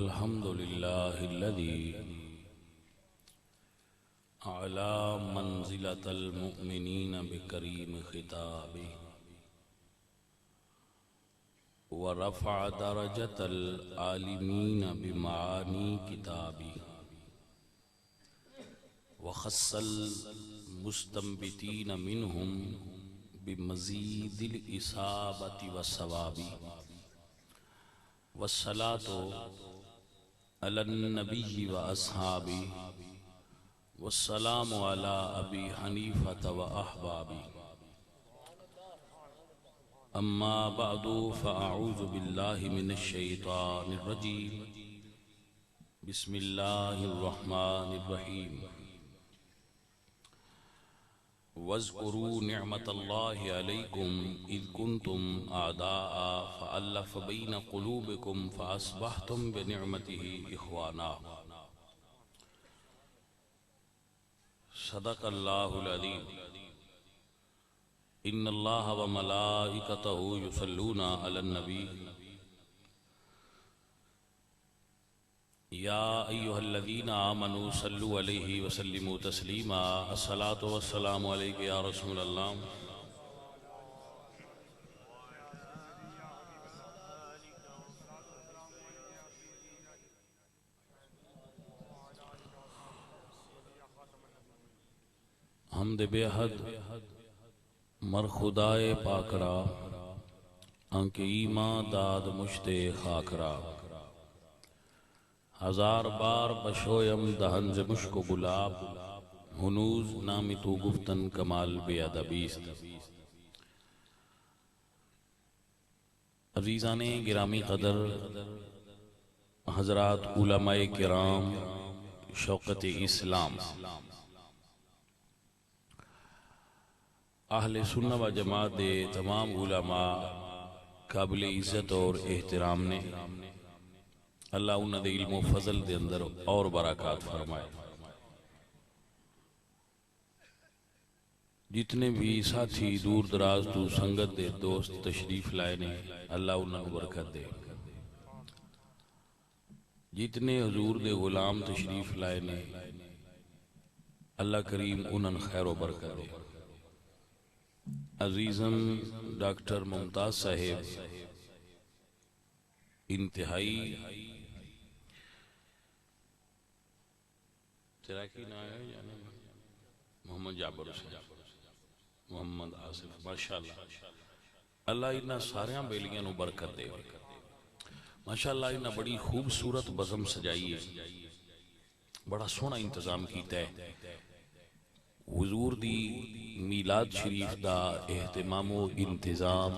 الحمد لله الذي أعلى منزلة المؤمنين بكريم خطابه ورفع درجة العالمين بمعاني كتابه وخص المستنبتين منهم بمزيد الإصابة والصواب والصلاة على النبي وأصحابه والسلام على أبي حنيفة وأحبابه أما بعد فأعوذ بالله من الشيطان الرجيم بسم الله الرحمن الرحيم واذكروا نعمة الله عليكم إذ كنتم أعداء فألف بين قلوبكم فأصبحتم بنعمته إخوانا صدق الله العظيم إن الله وملائكته يصلون على النبي يا أيها الذين آمنوا صلوا عليه وسلموا تسليما الصلاة والسلام عليك يا رسول الله حمد بے حد مر خدائے پاکرا انک ایمان داد مشتے خاکرا ہزار بار بشویم دہنز مشک و گلاب ہنوز نامی تو گفتن کمال بے ادبیست عزیزان گرامی قدر حضرات علماء کرام شوقت اسلام اہل سنہ و جماعت دے تمام علماء قابل عزت اور احترام نے اللہ انہوں دے علم و فضل دے اندر اور برکات فرمائے جتنے بھی ساتھی دور دراز تو سنگت دے دوست تشریف لائے نے اللہ انہوں کو برکت دے جتنے حضور دے غلام تشریف لائے نے اللہ کریم انہوں خیر و برکت دے عزیزم ڈاکٹر ممتاز صاحب انتہائی تیرا کی نام ہے یعنی محمد جابر حسین محمد آصف ماشاءاللہ اللہ انہا ساریاں بیلیاں نو برکت دے ماشاءاللہ انہا بڑی خوبصورت بزم سجائی ہے بڑا سونا انتظام کیتا ہے حضور دی میلاد شریف دا اہتمام و انتظام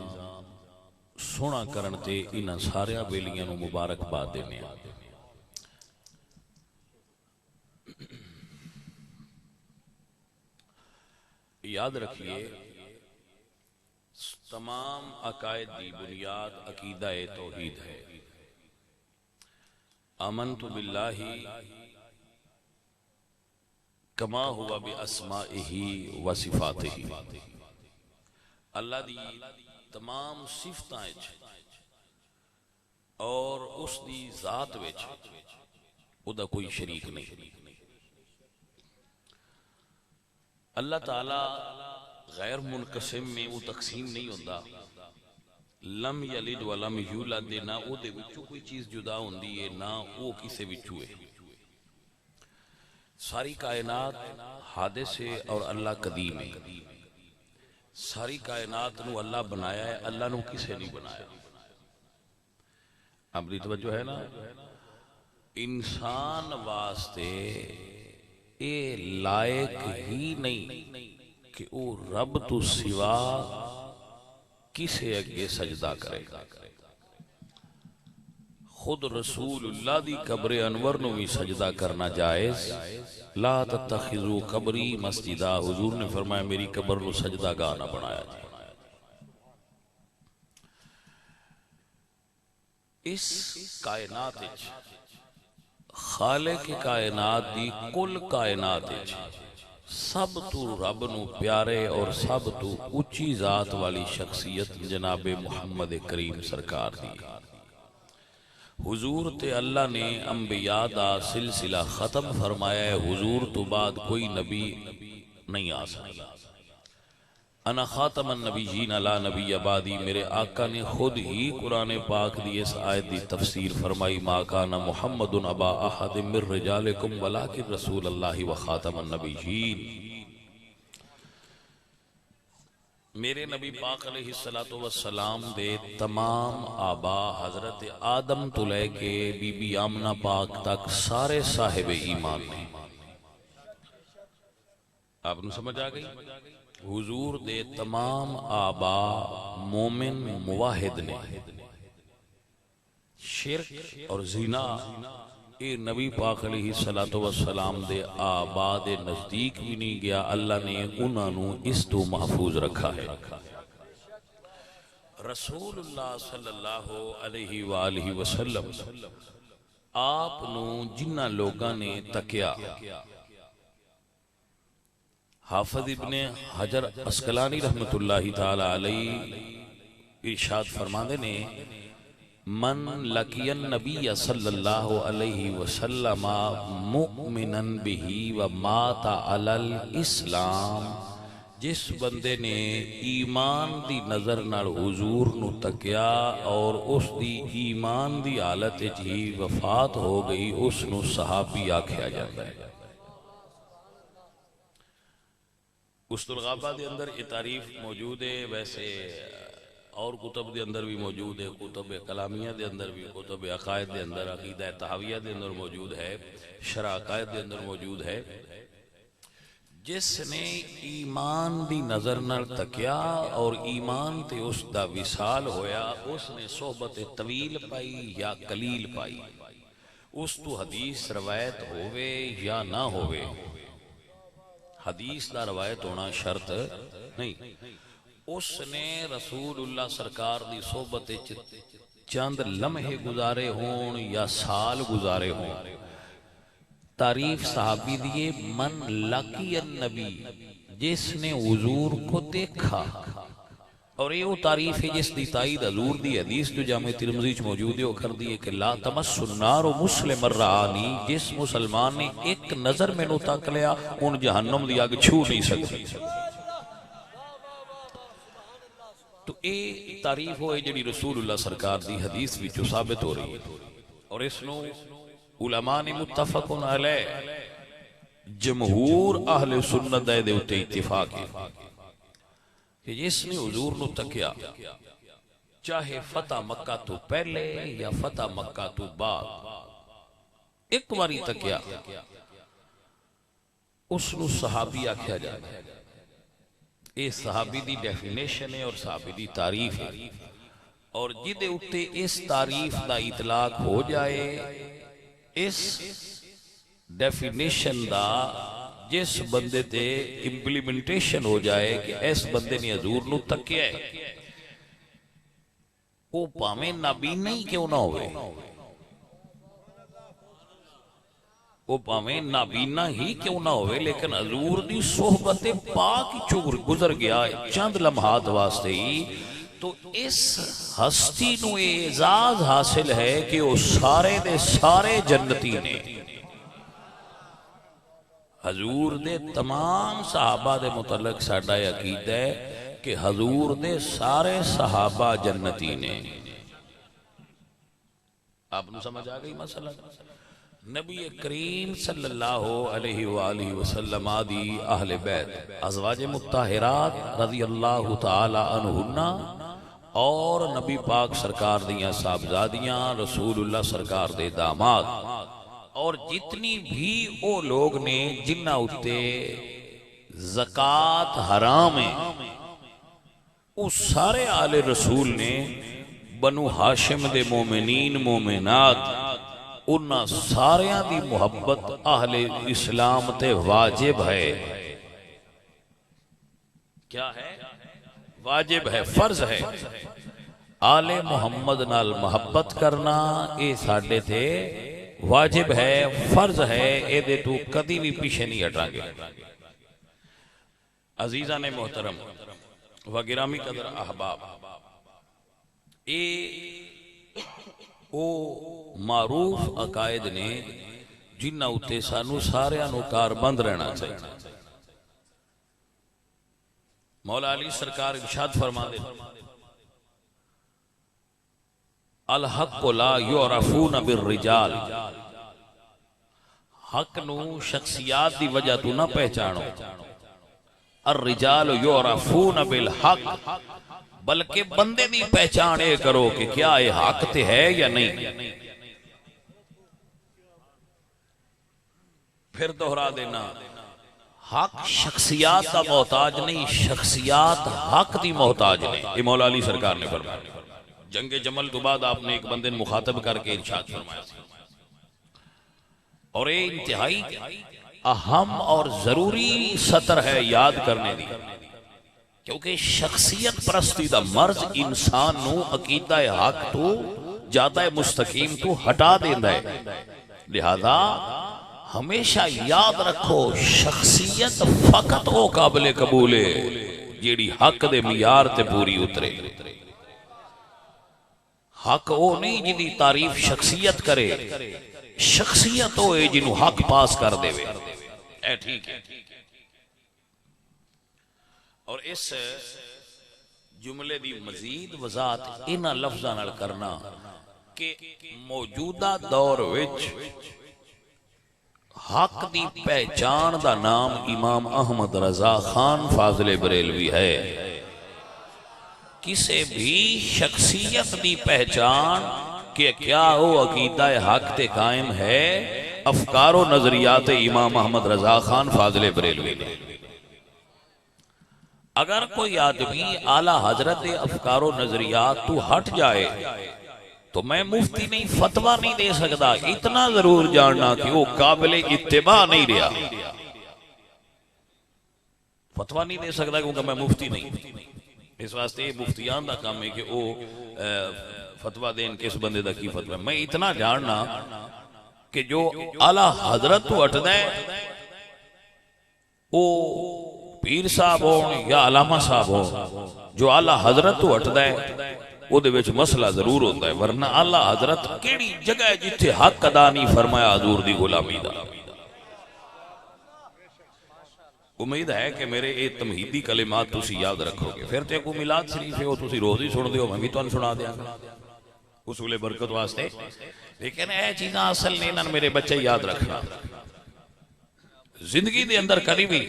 سونا کرنتے انہا ساریاں بیلیاں نو مبارک بات دینے یاد رکھیے تمام عقائد دی بنیاد عقیدہ توحید ہے آمنت باللہ کما ہوا باسمائہ و صفاتہ اللہ دی تمام صفتاں اور اس دی ذات وچ او دا کوئی شریک نہیں اللہ تعالی غیر منقسم میں وہ تقسیم نہیں ہوندہ لم یلد ولم یولد نہ او دے وچوں کوئی چیز جدا ہوندی ہے نہ او کسے وچوں ہے ساری کائنات حادث ہے اور اللہ قدیم ہے ساری کائنات نو اللہ بنایا ہے اللہ نو کسے نہیں بنایا امری توجہ ہے نا انسان واسطے اے لائق ہی نہیں کہ او رب تو سوا کسے اگے سجدہ کرے خود رسول اللہ دی قبر انور نو بھی سجدہ کرنا جائز لا تتخذو قبری مسجدہ حضور نے فرمایا میری قبر نو سجدہ گاہ نہ بنایا جائے اس کائنات خالق کائنات دی کل کائنات سب تو رب نو پیارے اور سب تو اچھی ذات والی شخصیت جناب محمد کریم سرکار دی حضور تے اللہ نے انبیاء دا سلسلہ ختم فرمایا ہے، حضور تو بعد کوئی نبی نہیں آ سکتا۔ انا خاتم النبیین لا نبی بعدی، میرے آقا نے خود ہی قرآن پاک دی اس آیت دی تفسیر فرمائی، ما کان محمد ابا احد من رجالکم ولکن رسول اللہ و خاتم النبیین۔ میرے نبی پاک علیہ السلام دے تمام آبا حضرت آدم تو لے کے بی بی آمنہ پاک تک سارے صاحب ایمان نے۔ آپ نے سمجھ آ گئی؟ حضور دے تمام آبا مومن موحد نے، شرک اور زنا اے نبی پاک علیہ السلام دے آبا دے نزدیک بھی نہیں گیا، اللہ نے انہاں نو اس تو محفوظ رکھا ہے۔ رسول اللہ صلی اللہ علیہ وآلہ وسلم آپ نو جنہ لوگاں نے تکیا، حافظ ابن حجر عسقلانی رحمت اللہ تعالی علیہ ارشاد فرماندے نے، من لقی النبی صلی اللہ علیہ وسلم مؤمنا بہی ومات علی الاسلام، جس بندے نے ایمان دی نظر نال حضور نو تکیا اور اس دی ایمان دی حالت ہی وفات ہو گئی، اس نو صحابی آکھیا جاتا ہے۔ اسد الغابہ دے اندر یہ تعریف موجود ہے، ویسے اور کتب دے اندر بھی موجود ہے، کتب کلامیہ دے اندر بھی، کتب عقائد دے اندر، عقیدہ تحویہ دے اندر موجود ہے، شرع عقائد دے اندر موجود ہے۔ جس نے ایمان دی نظر نال تکیا اور ایمان تے اس دا وصال ہویا، اس نے صحبت طویل پائی یا قلیل پائی، اس تو حدیث روایت ہوئے یا نہ ہوئے، حدیث دا روایت ہونا شرط نہیں، اس نے رسول اللہ سرکار دی صحبت چند لمحے گزارے ہون یا سال گزارے ہون۔ تعریف صحابی دیئے، من لقی النبی، جس نے حضور کو دیکھا، اور یہ وہ تعریف ہے جس دی تائید حضور دی حدیث جو جامع ترمذی چ موجود ہے وہ کر دیئے کہ لا تمس النار مسلم الرعانی، جس مسلمان نے ایک نظر میں نو تک لیا ان جہنم دی آگ چھو نہیں سکتی۔ تو اے تعریف ہوئے جڑی رسول اللہ سرکار دی حدیث بھی جو ثابت ہو رہی ہے، اور اس نو علماء نے متفق علیہ جمہور اہل سنت دے اتے اتفاق ہے کہ جس نے حضور نو تکیا، چاہے فتح مکہ تو پہلے یا فتح مکہ تو بعد، ایک باری تکیا، اس نو صحابی آکھیا جاتا ہے۔ یہ صحابی دی ڈیفینیشن ہے اور صحابی دی تعریف ہے، اور جدے اتے اس تعریف دا اطلاق ہو جائے، اس ڈیفینیشن دا جس بندے تے امپلیمنٹیشن ہو جائے کہ اس بندے نے حضور نو تکیا ہے، وہ پامیں نبی نہیں کیوں نہ ہوئے، وہ پامیں نابینا ہی کیوں نہ ہوئے، لیکن حضور دی صحبت پاک چور گزر گیا چند لمحات واسطے ہی، تو اس ہستی نو اعزاز حاصل ہے کہ وہ سارے دے سارے جنتی نے۔ حضور دے تمام صحابہ دے متعلق ساڈا عقیدہ ہے کہ حضور دے سارے صحابہ جنتی نے۔ آپ نے سمجھ آ گئی مسئلہ؟ نبی کریم صلی اللہ علیہ وآلہ وسلم آدھی اہل بیت ازواج مطہرات رضی اللہ تعالی عنہن اور نبی پاک سرکار دیاں صاحبزادیاں رسول اللہ سرکار دے داماد اور جتنی بھی او لوگ نے جنہ اتے زکاة حرام ہیں، اس سارے آل رسول نے بنو ہاشم دے مومنین مومنات انہاں ساریاں دی محبت اہل اسلام تے واجب ہے۔ کیا ہے؟ واجب ہے، فرض ہے۔ آل محمد نال محبت کرنا اے ساڈے تے واجب ہے، فرض ہے، اے دے تو کدی بھی پیچھے نہیں ہٹاں گے۔ عزیزان محترم و گرامی قدر احباب، اے او معروف عقائد نے جنہ اتے سانو ساریاں نو کاربند رہنا چاہیے۔ مولا علی سرکار ارشاد فرما دے الحق لا یعرفون بالرجال، حق نو شخصیات دی وجہ تو نہ پہچانو، الرجال یعرفون بالحق، بلکہ بندے دی پہچان اے کرو کہ کیا یہ حق تے ہے یا نہیں۔ پھر دہرا دینا، حق شخصیات کا محتاج نہیں، شخصیات حق دی محتاج نہیں۔ یہ مولا علی سرکار نے فرمایا۔ جنگ جمل تو بعد آپ نے ایک بندے مخاطب کر کے ارشاد فرمایا، اور یہ انتہائی اہم اور ضروری سطر ہے یاد کرنے دی، کیونکہ شخصیت پرستی دا مرض انسان نو عقیدہ حق تو جادہ مستقیم تو ہٹا دیندہ ہے۔ لہذا ہمیشہ یاد رکھو شخصیت فقط او قابل قبول ہے جیڑی حق دے معیار تے پوری اترے۔ حق او نہیں جنی تعریف شخصیت کرے، شخصیت او ہے جنو حق پاس کر دے وے۔ اے ٹھیک ہے۔ اور اس جملے دی مزید وضاحت انہاں لفظاں نال کرنا کہ موجودہ دور وچ حق دی پہچان دا نام امام احمد رضا خان فاضل بریلوی ہے۔ کسے بھی شخصیت دی پہچان کہ کیا وہ عقیدہ حق تے قائم ہے، افکار و نظریات امام احمد رضا خان فاضل بریلوی نے۔ اگر کوئی آدمی اعلیٰ حضرت افکار و نظریات تو ہٹ جائے تو میں مفتی نہیں، فتویٰ نہیں دے سکتا، اتنا ضرور جاننا کہ وہ قابل اتباع نہیں رہا۔ فتویٰ نہیں دے سکتا کیونکہ میں مفتی نہیں، اس واسطے یہ مفتیان دا کام ہے کہ وہ فتویٰ دیں کس بندے دا کی فتویٰ۔ میں اتنا جاننا کہ جو اعلیٰ حضرت تو ہٹ دے وہ پیر صاحب ہوں یا علامہ صاحب ہوں، جو اعلیٰ حضرت تو ہٹ دے وہ دے وچ مسئلہ ضرور ہوتا ہے، ورنہ اعلیٰ حضرت کیڑی جگہ ہے جتھے حق ادا نہیں فرمایا حضور دی غلامی دا۔ امید ہے کہ میرے یہ تمہیدی کلمات تسی یاد رکھو گے۔ پھر تے کو میلاد شریف ہے وہ تسی روز ہی سن دیو، میں بھی تو سنا دیا اصول برکت واسطے، لیکن اے چیزاں اصل نہیں، انہاں میرے بچے یاد رکھنا۔ زندگی دے اندر کبھی بھی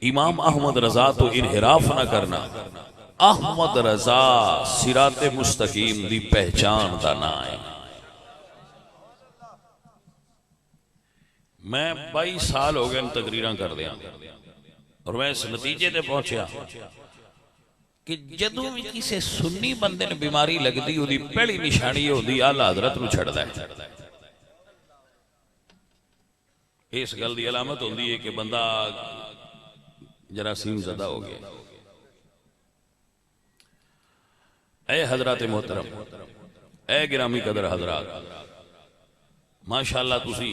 امام احمد رضا تو انحراف نہ کرنا۔ احمد رضا صراط مستقیم دی پہچان دا نا ہے۔ میں 22 سال ہو گئے ان تقریراں کر دیا اور میں اس نتیجے تے پہنچیا کہ جدوں بھی کسی سنی بندے نے بیماری لگ دی وہ دی پہلی نشانی ہوندی اعلیٰ حضرت نو چھڑ دے۔ اس گل دی علامت ہوندی ہے کہ بندہ جراثیم زدہ ہو گیا۔ اے حضرات محترم، اے گرامی قدر حضرات، ماشاءاللہ تسی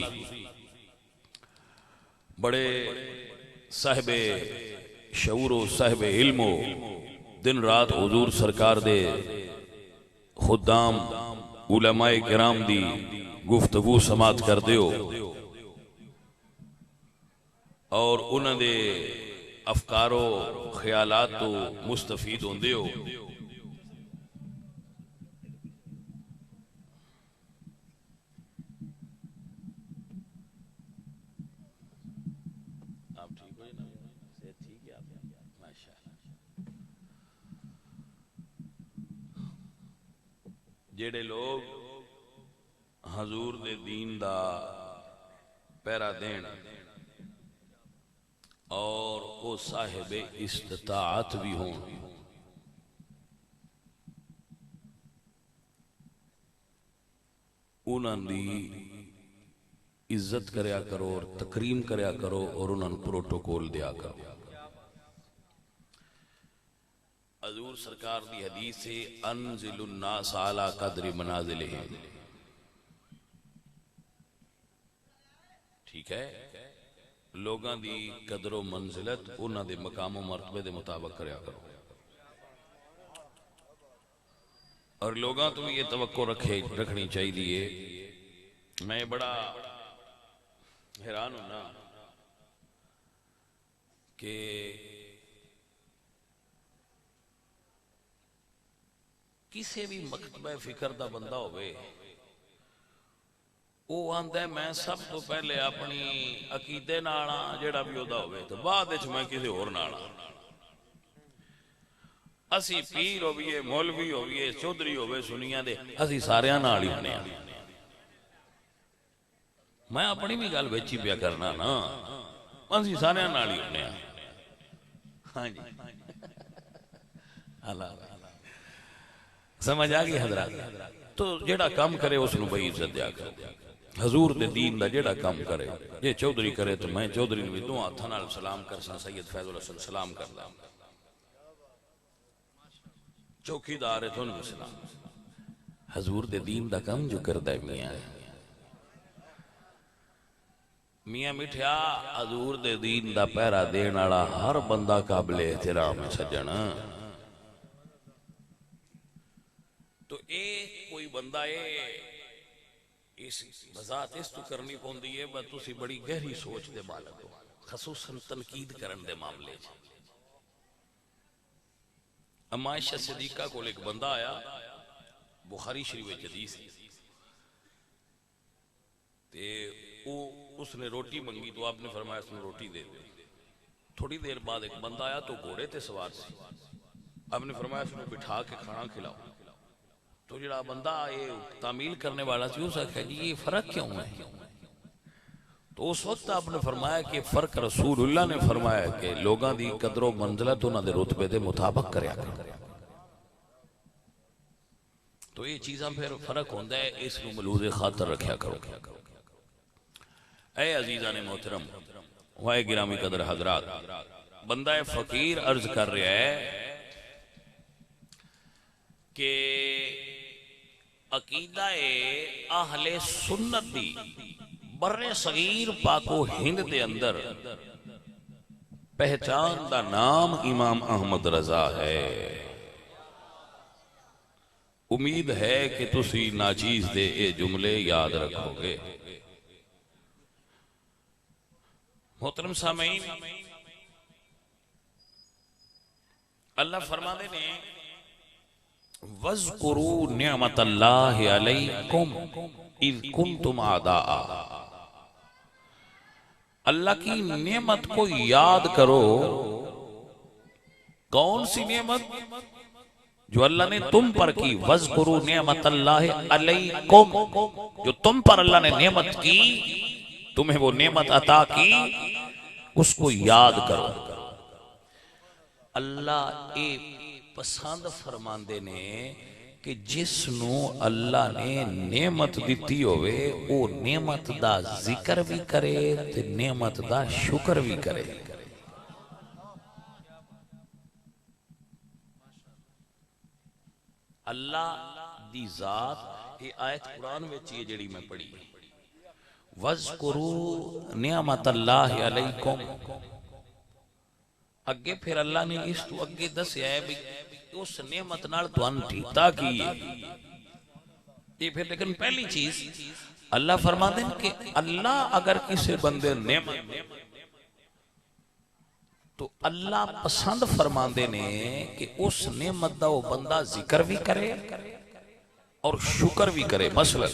بڑے صاحب شعور و صاحب علم و دن رات حضور سرکار دے خدام علماء کرام دی گفتگو سماعت کر دیو اور انہاں دے افکار و خیالات تو مستفید ہوں دیو۔ جڑے لوگ حضور دے دین دا پیرا دین اور وہ صاحب استطاعت بھی ہوں، انہاں دی عزت کریا کرو اور تکریم کریا کرو اور انہاں پروٹوکول دیا کرو۔ حضور سرکار دی حدیث سے انزل الناس علی قدر منازلہم، ٹھیک ہے، لوگاں دی قدر و منزلت انہاں دے مقام و مرتبے دے مطابق کریا کرو۔ اور لوگاں تو یہ توقع رکھنی چاہیے. میں بڑا حیران ہونا کہ کسی بھی مکتبہ فکر دا بندہ ہوئے وہ آندا ہے میں سب تو پہلے اپنی عقیدے نال جڑا بھی ہودا ہوئے تو بعد وچ میں کسی ہور نال اسی پیر ہوئیے مولوی ہوئیے چودھری ہوئے سنیاں دے اسی ساریاں نال ہی ہونے ہیں. میں اپنی بھی گل وچ ہی پیا کرنا نا اسی ساریاں نال ہی ہونے ہیں. ہاں جی اللہ سمجھ آ گئی حضرات. تو جڑا کام کرے اس نو بھئی عزت دیا کرو. حضور دے دین دا جڑا کام کرے یہ چودھری کرے تو میں چودھری نو بھی دو ہاتھاں نال سلام کرساں. سید فیض الحسن سلام کردا چوکیدار ہے تو سلام. حضور دے دین دا کام جو کردا ہے میاں میٹھیا حضور دے دین دا پہرا دین والا ہر بندہ قابل احترام ہے سجن. تو اے کوئی بندہ اس بذات اس تو کرنی پوندی ہے بس تسی بڑی گہری سوچ دے بالک ہو خصوصاً تنقید کرن دے معاملے چ. اما عائشہ صدیقہ کو ایک بندہ آیا بخاری شریف حدیث تے اس نے روٹی منگی تو آپ نے فرمایا اس نے روٹی دے دے. تھوڑی دیر بعد ایک بندہ آیا تو گھوڑے تے سوار سی. آپ نے فرمایا اس نے بٹھا کے کھانا کھلاؤ. تو جڑا بندہ یہ تعمیل کرنے والا سی اس نے جی یہ فرق کیوں ہے؟ تو اس وقت آپ نے فرمایا کہ فرق رسول اللہ نے فرمایا کہ لوگاں دی قدر و منزلت انہاں دے رتبے دے مطابق کریا کرو. تو یہ چیزاں پھر فرق ہوندا ہے اس نو ملوز خاطر رکھیا کرو. اے عزیزان محترم وائے گرامی قدر حضرات بندہ فقیر عرض کر رہا ہے کہ عقیدہ اہل سنت دی بر صغیر پاک و ہند دے اندر پہچان دا نام امام احمد رضا ہے. امید ہے کہ تسی ناچیز دے اے جملے یاد رکھو گے. محترم سامعین اللہ فرما دے نے وَاذْكُرُوا نِعْمَةَ اللَّهِ عَلَيْكُمْ اِذْ كُنْتُمْ عَدَاءً. اللہ کی نعمت کو یاد کرو. کون سی نعمت؟ جو اللہ نے تم پر کی. وَاذْكُرُوا نِعْمَةَ اللَّهِ عَلَيْكُمْ جو تم پر اللہ نے نعمت کی تمہیں وہ نعمت عطا کی اس کو یاد کرو. اللہ اے پسند فرماندے نے کہ جس نو اللہ نے نعمت دیتی ہوئے او نعمت دا ذکر بھی کرے تے نعمت دا شکر بھی کرے. اللہ دی ذات یہ آیت قرآن میں چیئے جڑی میں پڑھی وَاذْكُرُوا نِعْمَةَ اللَّهِ عَلَيْكُمْ. اگے پھر اللہ نے اس تو اگے دسیا ہے بھی اس نعمت نال تو انٹیتا کی ہے. یہ پھر لیکن پہلی چیز اللہ فرما دیں کہ اللہ اگر کسی بندے نعمت تو اللہ پسند فرما دے نے کہ اس نعمت دا وہ بندہ ذکر بھی کرے اور شکر بھی کرے. مثلا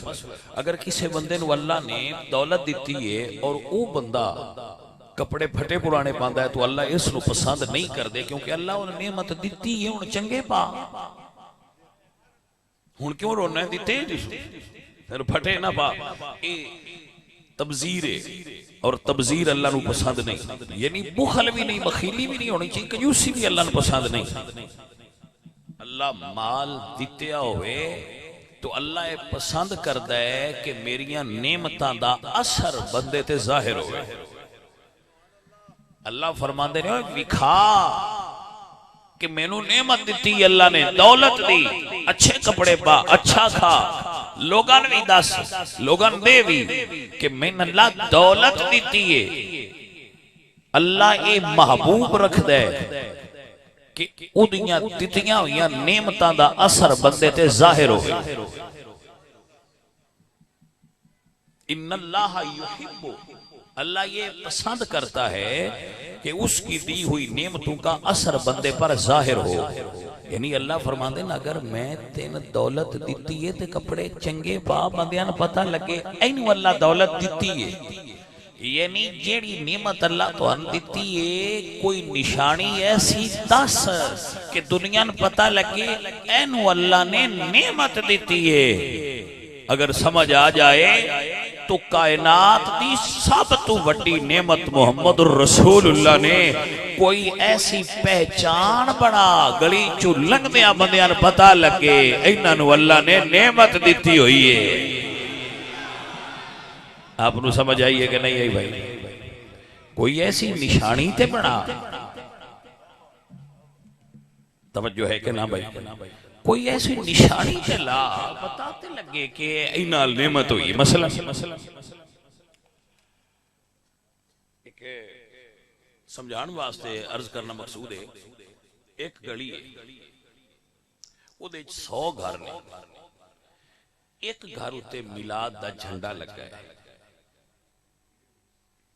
اگر کسی بندے نو اللہ نے دولت دیتی ہے اور وہ بندہ کپڑے پھٹے پرانے پاندا ہے تو اللہ اس نو پسند نہیں کر دے کیونکہ اللہ انہیں نعمت دیتی ہے انہیں چنگے پا ہن کیوں رونا ہے دیتے ہیں جسو پھر پھٹے نہ پا. تبذیر ہے اور تبذیر اللہ نو پسند نہیں. یعنی بخل بھی نہیں بخیلی بھی نہیں ہونی چاہیے کنجوسی بھی اللہ نو پسند نہیں. اللہ مال دیتے ہوئے تو اللہ پسند کرتا ہے کہ میریاں نعمتاں دا اثر بندے تے ظاہر ہوئے. اللہ فرماندے نے وکھا کہ میں نو نعمت دیتی اللہ نے دولت دی اچھے کپڑے پا اچھا کھا لوگان بھی دس لوگان دے بھی کہ میں نے اللہ دولت دیتی ہے. اللہ اے محبوب رکھ دے کہ اودیاں دتیاں ہوئیاں نعمتاں دا اثر بندے تے ظاہر ہوئے. ان اللہ یحب، اللہ یہ پسند کرتا ہے کہ اس کی دی ہوئی نعمتوں کا اثر بندے پر ظاہر ہو. یعنی اللہ فرماندے نا اگر میں تین دولت دیتی ہے تے کپڑے چنگے پا بندیاں نوں پتہ لگے اینو اللہ دولت دیتی ہے. یعنی جیڑی نعمت اللہ تو ان دیتی ہے کوئی نشانی ایسی دس کہ دنیا نوں پتہ لگے اینو اللہ نے نعمت دیتی ہے. اگر سمجھ آ جائے تو کائنات دی سب تو وڈی نعمت محمد الرسول اللہ نے کوئی ایسی پہچان بنا گلی چو لنگ دیا بندیاں پتہ لگے انہاں نو اللہ نے نعمت دیتی ہوئی ہے. آپ نو سمجھ آئیے کہ نہیں آئی بھائی؟ کوئی ایسی نشانی تے بنا، توجہ ہے کہ نہ بھائی؟ کوئی ایسی نشانی تے لا بتاتے لگے کہ اینا نعمت ہوئی. مثلا ایک سمجھان واسطے عرض کرنا مقصود ہے، ایک گلی ہے وہ دے 100 گھر نے، ایک گھر ہوتے میلاد دا جھنڈا لگا ہے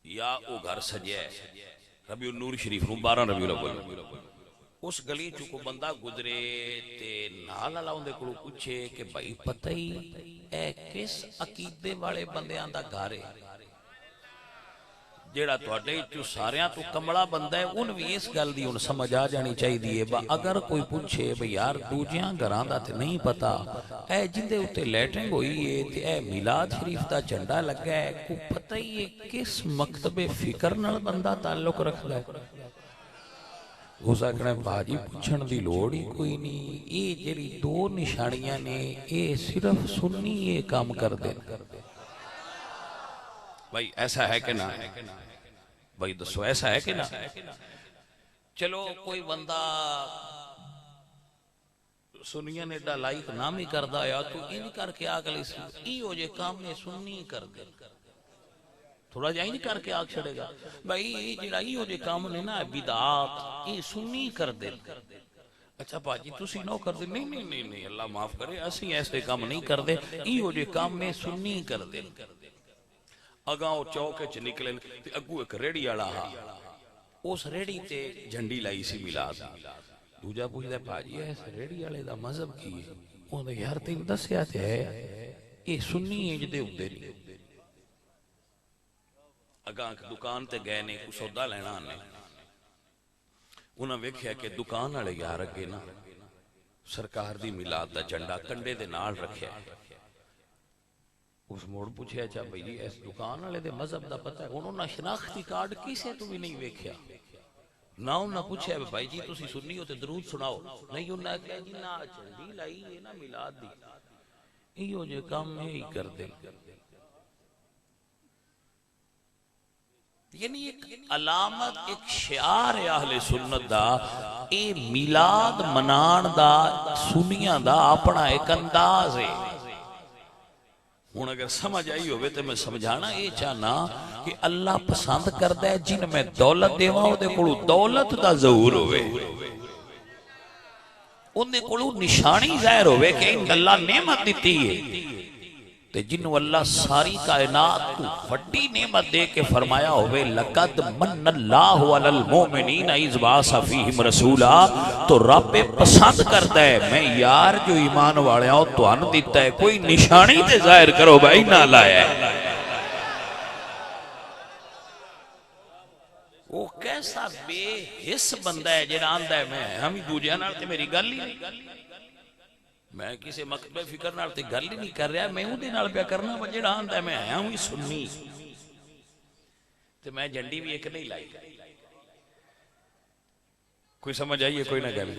یا وہ گھر سجیا ہے ربیع النور شریف نو 12 ربیع الاول. اس گلی چو کو بندہ گزرے تے نال اللہ اندے کو پوچھے کہ بھائی پتہ ہی اے کس عقیدے والے بندیاں دا گھر ہے جیڑا تواڈے چو ساریاں تو کمڑا بندہ ہے. ان بھی اس گل دی ان سمجھ آ جانی چاہی دیئے. اگر کوئی پوچھے بھئی یار دوجیاں گھراں دا تے نہیں پتا اے جندے اتے لیٹنگ ہوئی ہے تے اے میلاد شریف دا جھنڈا لگا ہے کو پتہ ہی ہے کس مکتب فکر نال بندہ تعلق رکھدا ہے. ہو سکنا ہے باجی پوچھن دی لوڑ ہی کوئی نہیں، یہ جڑی دو نشانیاں نے یہ صرف سنی یہ کام کر دیں. بھائی ایسا ہے کہ نہ؟ بھائی دسو ایسا ہے کہ نہ؟ چلو کوئی بندہ سنیاں نے ڈا لائک نام ہی کردہ یا تو ان کر کے آگل اس ای ہو جے کام نے سنی کر دیں. تھوڑا جائیں نہیں کر کے آگ چھڑے گا بھائی جڑائی ہو جے کام نے نا بدعات یہ سنی کر دیں. اچھا باجی تسی نو کر دیں. نہیں اللہ معاف کرے اسی ایسے کام نہیں کر دیں. ای ہو جے کام نے سنی کر دیں. اگاں چوکے چ نکلیں تے اگو ایک ریڑی آڑا ہا اس ریڑی تے جھنڈی لائی سی میلاد. دوجا پوچھ دے باجی ایس ریڑی آڑے دا مذہب کی ہے؟ وہ دے یار تین دسیا تے ہے یہ سنی ہے جدے ہوتے نہیں. اگاں دکان تے گئے نے کچھ سودا لینا آنے انہاں ویکھیا کہ دکان والے یار اگے نا سرکار دی میلاد دا جھنڈا کنڈے دے نال رکھیا ہے. اس موڑ پوچھے اچھا بھئی جی اس دکان والے دے مذہب دا پتہ ہے؟ انہوں نے شناختی کارڈ کسے تو بھی نہیں ویکھیا نہ انہوں نے پوچھے بھائی جی تسی سنی ہو تے درود سناؤ نہیں. انہوں نے کہا جی نا جھنڈی لائی ہے نا میلاد دی ایو جے کام میں ہی کر دیں. یعنی ایک علامت ایک شعار اہل سنت دا اے میلاد منان دا سنیاں دا اپنا ایک انداز ہے. ہوں اگر سمجھ آئی ہوئے تو میں سمجھانا یہ چاہنا کہ اللہ پسند کرتا ہے جن میں دولت دیواں دے کولو دولت دا ظہور ہوئے ان دے کولو نشانی ظاہر ہوئے کہ ان اللہ نعمت دیتی ہے. تے جنہوں اللہ ساری کائنات تو وڈی نعمت دے کے فرمایا ہوئے لَقَدْ مَنَّ اللَّهُ عَلَى الْمُؤْمِنِينَ إِذْ بَعَثَ فِيهِمْ رَسُولًا. تو رب پسند کرتا ہے میں یار جو ایمان والے ہوں تو ان دیتا ہے کوئی نشانی تے ظاہر کرو بھائی نہ لایا ہے. وہ کیسا بے حس بندہ ہے جنہاں آندہ ہے میں ہمیں دو جانار تے میری گل ہی نہیں. میں کسی مکتبہ فکر نال تے گل ہی نہیں کر رہا میں ہوں دے نال پیا کرنا جڑا آندا ہے میں آیا ہوں سنی تے میں جھنڈی بھی ایک نہیں لائی. کوئی سمجھ آئیے کوئی نہ گل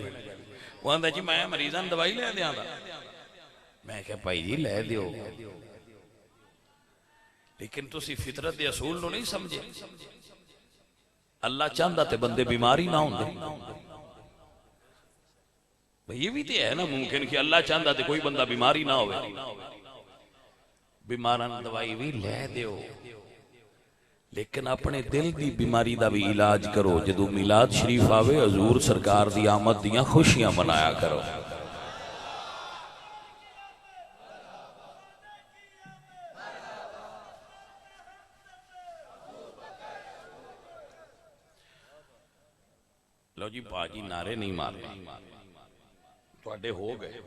وہ آندا جی میں مریضاں دوائی لے دیاں دا. میں کہا بھائی جی لے دیو لیکن تسی فطرت دے اصول نو نہیں سمجھے. اللہ چاہندا تے بندے بیماری نہ ہوندے. یہ بھی تے ہے نا ممکن کہ اللہ چاہندا تے کوئی بندہ بیماری نہ ہوئے. بیماران دوائی بھی لے دیو لیکن اپنے دل دی بیماری دا بھی علاج کرو. جدو میلاد شریف آوے حضور سرکار دی آمد دیاں خوشیاں منایا کرو. لو جی باجی نعرے نہیں مارنے تواڈے ہو گئے.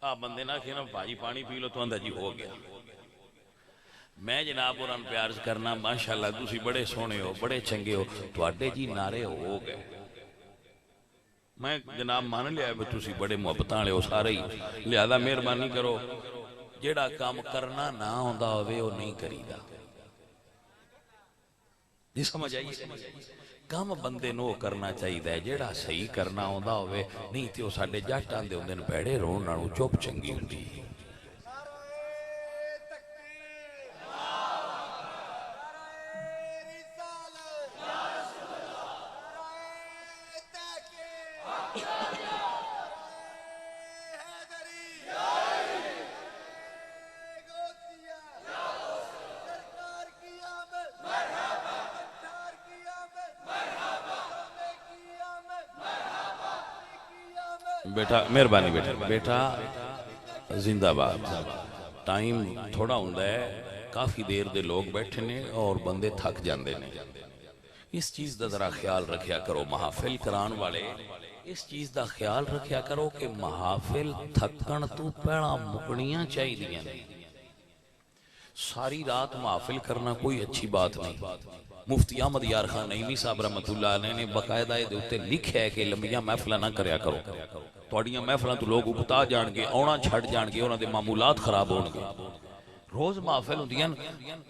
بندے نہ کہنا باجی پانی پی لو تو آندا جی ہو گیا. میں جناب اور پیار کرنا ماشاءاللہ تسی بڑے سونے ہو بڑے چنگے ہو تواڈے جی نعرے ہو گئے. میں جناب مان لیا ہے تسی بڑے محبت والے ہو سارے ہی. لہذا مہربانی کرو جیڑا کام کرنا نہ ہوندا ہوئے وہ نہیں کریدا. جی سمجھ آئیے کام بندے نو کرنا چاہیے جیڑا صحیح کرنا ہوندا ہوئے. نہیں تے او ساڈے جٹ آندے ہوندے نے بھڑے رون نالوں چپ چنگی ہوندی. بیٹا مہربانی بیٹا زندہ باد. ٹائم تھوڑا ہوندہ ہے کافی دیر دے لوگ بیٹھے نے اور بندے تھک جاندے نے. اس چیز دا ذرا خیال رکھیا کرو. محافل کران والے اس چیز دا خیال رکھیا کرو کہ محافل تھکن تو پہلا مکنیاں چاہی دیاں. ساری رات محافل کرنا کوئی اچھی بات نہیں. مفتی احمد یار خان نعیمی صاحب رحمت اللہ علیہ نے باقاعدہ دے لکھا ہے کہ لمبیاں محفلہ نہ کریا کرو. تواڈیاں محفلاں تو لوگ اکتا جان گے آنا چھڑ جان گے انہاں دے معمولات خراب ہون گے. روز محفل ہوندیاں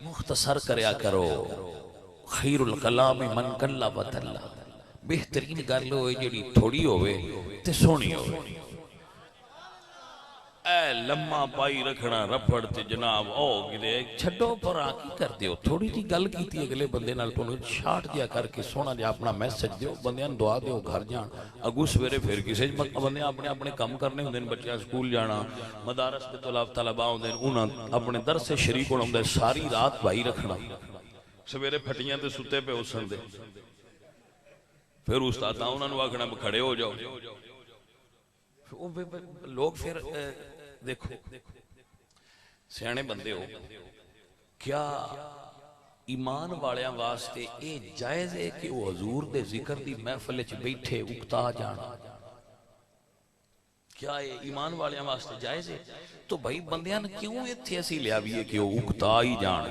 مختصر کریا کرو. خیر الکلام من کلا وتلا. بہترین گل ہوئے جڑی تھوڑی ہوئے تے سونی ہوئے. اے لمحہ پائی رکھنا رپڑ تے جناب او گدے چھڈو پر کی کر دیو. تھوڑی جی گل کیتی اگلے بندے نال تو شاٹ دیا کر کے سونا جا اپنا میسج دیو. بندیاں دعا دیو گھر جان. اگو سویرے پھر کسے بندے اپنے اپنے کم کرنے ہوندے بچے سکول جانا مدارس دے طلباء ہوندے انہاں اپنے درس سے شریک ہونا ہوندا. ساری رات بھائی رکھنا سویرے پھٹیاں تے ستے پہ اسن دے. پھر استاد انہاں نو آکھنا کھڑے ہو جاؤ. لوگ پھر دیکھو سیانے بندے ہو کیا ایمان والیاں واسطے اے جائز ہے کہ وہ حضور دے ذکر دی محفل چ بیٹھے اکتا جانا؟ کیا اے ایمان والیاں واسطے جائز ہے؟ تو بھائی بندیاں کیوں ایتھے اسی لیا بھی ہے کہ وہ اکتا ہی جان.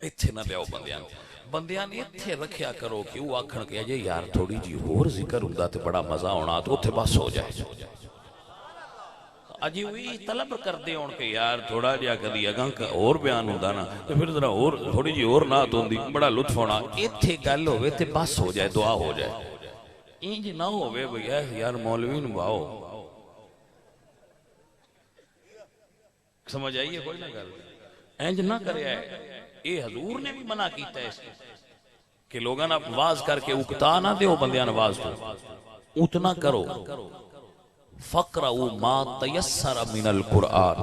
ایتھے نہ لیاؤ بندیاں نے ایتھے رکھیا کرو کہ وہ آکھن کہ اجے یار تھوڑی جی اور ذکر ہوندا تے بڑا مزہ ہونا تو اتھے بس ہو جائے. اجی وہی طلب کر دے ہون کہ یار تھوڑا جیا کدی اگاں اور بیان ہوندا نا تے پھر ذرا اور تھوڑی جی اور نعت ہوندی بڑا لطف ہونا. ایتھے گل ہوے تے بس ہو جائے دعا ہو جائے. انج نہ ہوے بھیا یار مولوی نو باؤ. سمجھ آئیے کوئی نہ گل انج نہ کریا ہے. اے حضور نے بھی منع کیتا ہے اس کہ لوگاں نا واز کر کے اکتا نہ دیو بندیاں نواز تو اتنا کرو. فقرؤ ما تیسر من القرآن.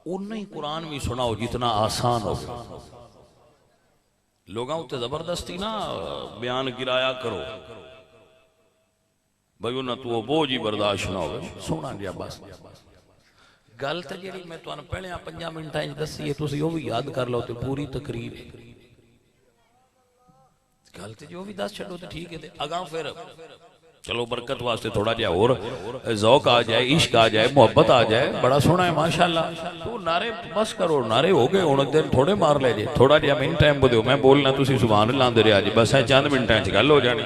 انہی ہی قرآن بھی سناؤ جتنا آسان ہو. لوگاں تے زبردستی نہ بیان گرایا کرو بھئی انہاں تو بوجھ ہی برداشت نہ ہوئے. سونا لیا بس گل تے جڑی میں تانوں پہلے 5 منٹاں وچ دسی ہے تسی او بھی یاد کر لو تے پوری تقریر ہے. گل تے جو بھی دس چھڈو تے ٹھیک ہے تے اگاں پھر چلو برکت واسطے تھوڑا جہا اور ذوق آ جائے عشق آ جائے محبت آ جائے. بڑا سونا ہے ماشاءاللہ. تو نعرے بس کرو نعرے ہو گئے ہن دن تھوڑے مار لے جے. تھوڑا جہا مین ٹائم دیو میں بولنا تسی سبحان اللہ دے رہا جی بس ہے چند منٹاں وچ گل ہو جانی.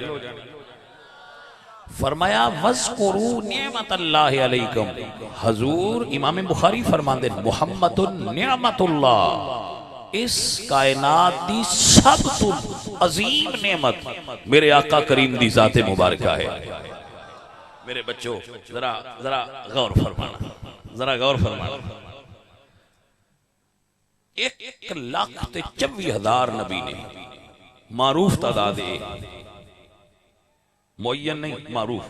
فرمایا وَذْكُرُوا نعمت اللہ علیکم. حضور امام بخاری فرماندے محمد نعمت اللہ اس کائنات دی سب تو عظیم نعمت میرے آقا کریم دی ذات مبارکہ ہے. میرے بچوں ذرا غور فرمانا ذرا غور فرمانا. 1,24,000 نبی نے معروف تعداد ہے معین نہیں معروف.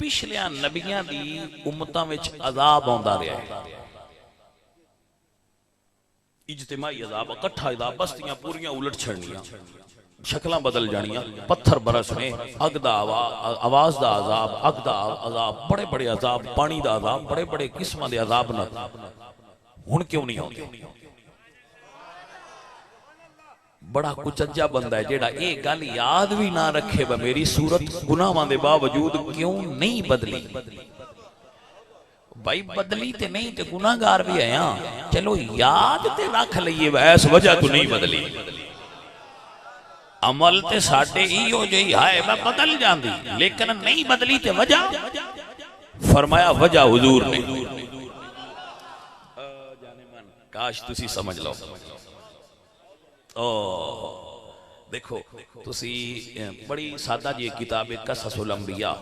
پچھلیاں نبیاں دی امتاں وچ عذاب آندا رہا ہے. اجتماعی عذاب، اکٹھا عذاب، بستیاں پوریاں الٹ چھڑنیاں، شکلاں بدل جانیاں، پتھر برسنے، اگ دا آواز دا عذاب، اگ دا عذاب، بڑے بڑے عذاب، پانی دا عذاب، بڑے بڑے قسمہ دے عذاب نہ ہن کیوں نہیں ہوتے؟ بڑا کچجا بندہ ہے جیڑا ایک گل یاد بھی نہ رکھے با میری صورت گناہاں دے باوجود کیوں نہیں بدلی؟ بھائی بدلی تے نہیں تے گناہگار بھی ہے ہاں، چلو یاد تے رکھ لئیے اس وجہ تو نہیں بدلی۔ عمل تے ساڑھے ہی ہو جائی ہائے میں بدل جان دی، لیکن نہیں بدلی تے وجہ فرمایا وجہ حضور نے۔ کاش تسی سمجھ لو۔ دیکھو تسی بڑی سادہ جی کتاب قصص الانبیاء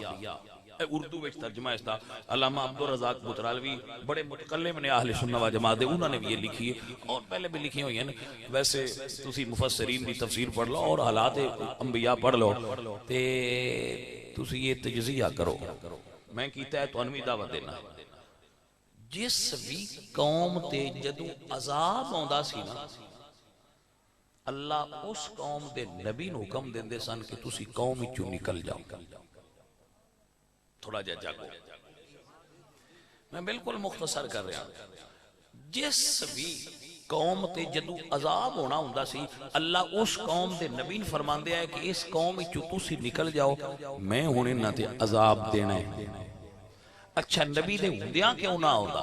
اردو وچ ترجمہ اس دا علامہ عبدالرزاق بطرالوی بڑے متکلم نے اہل سنت و جماعت دے، انہوں نے بھی یہ لکھی ہے اور پہلے بھی لکھی ہوئی ہیں۔ ویسے تسی مفسرین دی تفسیر پڑھ لو اور حالات انبیاء پڑھ لو تے تسی یہ تجزیہ کرو۔ میں کیتا ہے تو انوی دعوت دینا، جس بھی قوم تے جدو عذاب ہوندا سی نا، اللہ اس قوم دے نبی نو حکم دیندے سن کہ تسی قوم چوں نکل جاؤ۔ تھوڑا جا جاگو، میں بالکل مختصر کر رہا ہوں۔ جس بھی قوم تے جدو عذاب ہونا ہوندا سی، اللہ اس قوم دے نبی فرماندے ہے کہ اس قوم چوں تسی نکل جاؤ، میں ہن انہاں تے عذاب دینا ہے۔ اچھا نبی دے ہوندیاں کیوں نہ ہوندا؟